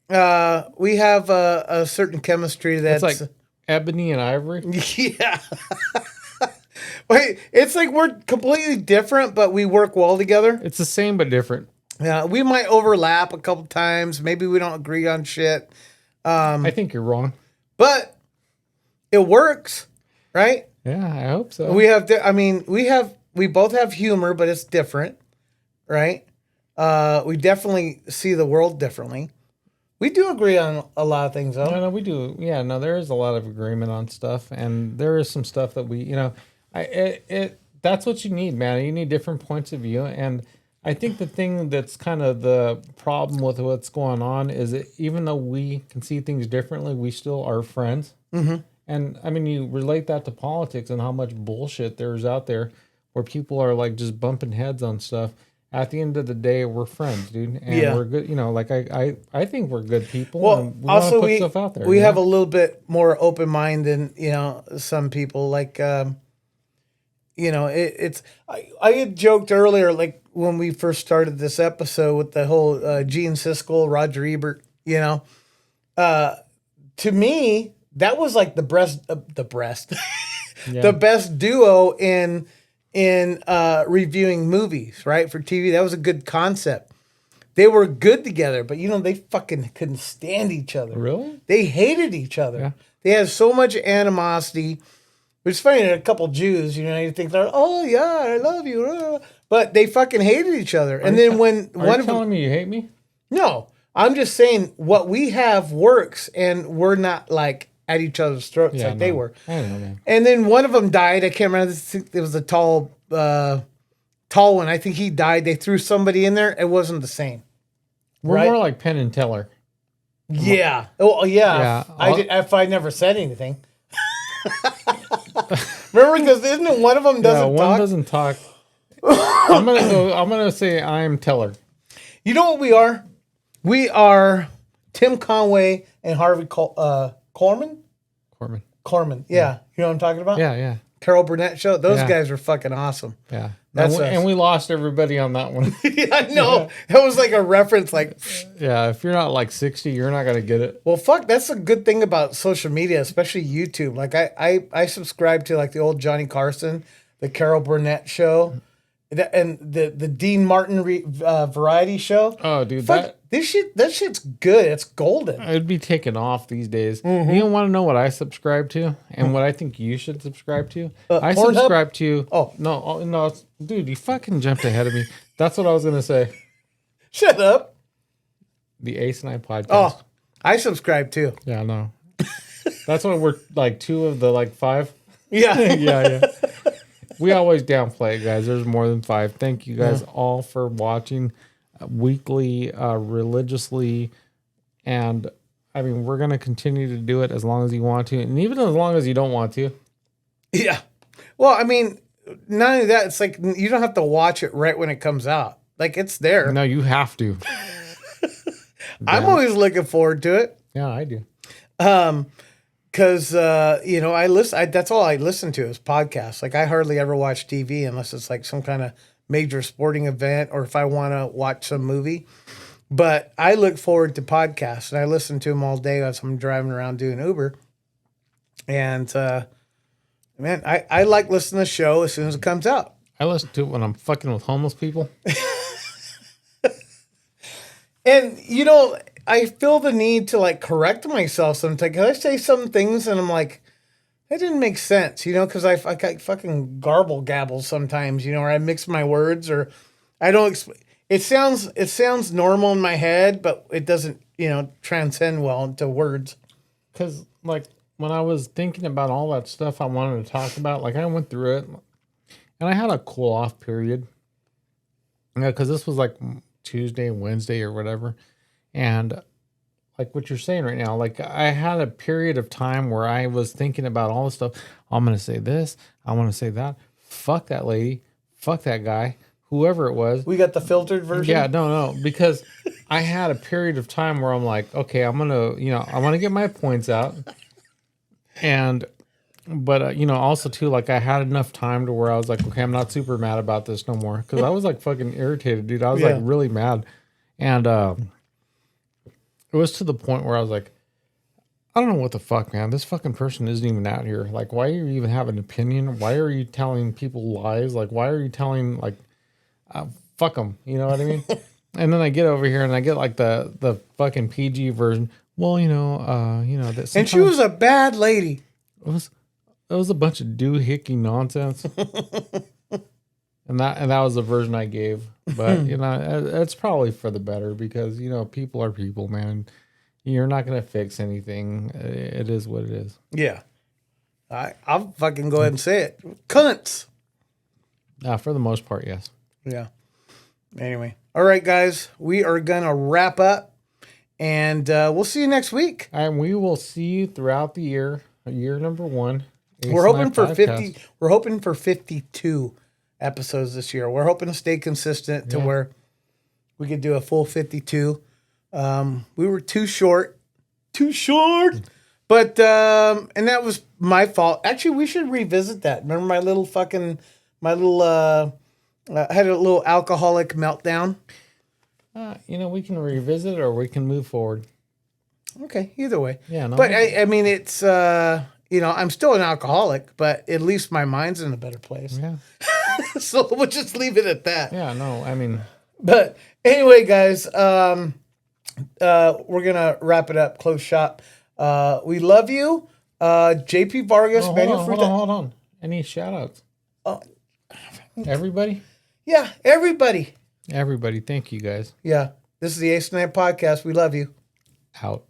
We have a certain chemistry that's It's like ebony and ivory. yeah. Wait, it's like we're completely different, but we work well together. It's the same but different. Yeah, we might overlap a couple times. Maybe we don't agree on shit, I think you're wrong. but it works, right? Yeah, I hope so. We both have humor, but it's different, right? We definitely see the world differently. We do agree on a lot of things, though. No, we do. Yeah, no, there is a lot of agreement on stuff, and there is some stuff that that's what you need, man. You need different points of view, and I think the thing that's kind of the problem with what's going on is that even though we can see things differently, we still are friends. Mm-hmm. And I mean, you relate that to politics and how much bullshit there's out there where people are like just bumping heads on stuff. At the end of the day, we're friends, dude, and Yeah. we're good. I think we're good people. Well, and we wanna also put stuff out there. we you have know? a little bit more open mind than some people. Like I had joked earlier, like when we first started this episode with the whole Gene Siskel, Roger Ebert. To me, that was like the Yeah. the best duo in reviewing movies, right? For TV, that was a good concept. They were good together, but they fucking couldn't stand each other. Really? They hated each other. Yeah. They had so much animosity, which is funny that a couple Jews, you think they're, oh yeah, I love you, but they fucking hated each other. And then when Are one you of telling them, me you hate me? no, I'm just saying what we have works, and we're not like at each other's throats like they were. I don't know, man. And then one of them died. I can't remember. It was a tall one. I think he died. They threw somebody in there. It wasn't the same. We're Right? more like Penn and Teller. Yeah. Oh, yeah. Yeah. If I never said anything. Remember, because isn't it one of them doesn't One talk? doesn't talk. I'm gonna say I'm Teller. You know what we are? We are Tim Conway and Harvey Korman. Corman. Yeah. You know what I'm talking about? Yeah. Carol Burnett show. Those Yeah. guys are fucking awesome. Yeah. That's and, we, us. and we lost everybody on that one. Yeah, I know. That was like a reference. Like, Yeah. If you're not like 60, you're not gonna get it. well, fuck. That's a good thing about social media, especially YouTube. Like, I subscribe to like the old Johnny Carson, the Carol Burnett show, and the Dean Martin variety show. Oh, dude, Fuck, that shit's good. It's golden. It'd be taken off these days. Mm-hmm. You want to know what I subscribe to and what I think you should subscribe to? I Pornhub? subscribe to. Oh. No, dude, you fucking jumped ahead of me. That's what I was gonna say. Shut up. The Ace and I podcast. Oh, I subscribe too. Yeah, no. That's what we're like 2 of the like 5. Yeah. Yeah. We always downplay it, guys. There's more than 5. Thank you guys all for watching weekly, religiously, and I mean we're gonna continue to do it as long as you want to, and even as long as you don't want to. Yeah. Well, I mean, not only that, it's like you don't have to watch it right when it comes out. Like, it's there. No, you have to. I'm always looking forward to it. Yeah, I do. Because you know, that's all I listen to is podcasts. Like I hardly ever watch TV unless it's like some kind of major sporting event or if I want to watch some movie. But I look forward to podcasts and I listen to them all day as I'm driving around doing Uber. And man, I like listening to the show as soon as it comes out. I listen to it when I'm fucking with homeless people. And you know, I feel the need to like correct myself sometimes. 'Cause I say some things and I'm like, that didn't make sense, you know, because I fucking garble gabble sometimes, you know, or I mix my words or I don't. It sounds normal in my head, but it doesn't, you know, transcend well into words. Because, like, when I was thinking about all that stuff I wanted to talk about, like, I went through it and I had a cool off period. Yeah, because this was like Tuesday, Wednesday, or whatever. And like what you're saying right now, like I had a period of time where I was thinking about all this stuff. I'm going to say this. I want to say that. Fuck that lady. Fuck that guy. Whoever it was. We got the filtered version. Yeah, no, because I had a period of time where I'm like, okay, I'm going to, you know, I want to get my points out. But you know, also too, like I had enough time to where I was like, okay, I'm not super mad about this no more. Cause I was like fucking irritated, dude. I was like really mad. And, it was to the point where I was like, I don't know what the fuck, man. This fucking person isn't even out here. Like, why are you even have an opinion? Why are you telling people lies? Like, why are you telling like, fuck them? You know what I mean? And then I get over here and I get like the fucking PG version. Well, you know that. And she was a bad lady. It was a bunch of doohickey nonsense. And that was the version I gave. But, you know, it's probably for the better because, you know, people are people, man. You're not going to fix anything. It is what it is. Yeah. I'll fucking go ahead and say it. Cunts. For the most part, yes. Yeah. Anyway. All right, guys. We are going to wrap up. And we'll see you next week. And we will see you throughout the year number 1. We're hoping for 50. We're hoping for 52 episodes this year. We're hoping to stay consistent to where we could do a full 52. We were too short. But and that was my fault. Actually, we should revisit that. Remember I had a little alcoholic meltdown. You know, we can revisit it or we can move forward. Okay, either way. Yeah, no. But I mean, it's you know, I'm still an alcoholic, but at least my mind's in a better place. Yeah. So we'll just leave it at that. Yeah, no, I mean. But anyway, guys, we're gonna wrap it up. Close shop. We love you, JP Vargas. Hold on. Any shout outs? Everybody? Yeah, everybody. Everybody. Thank you guys. Yeah. This is the Ace Night Podcast. We love you. Out.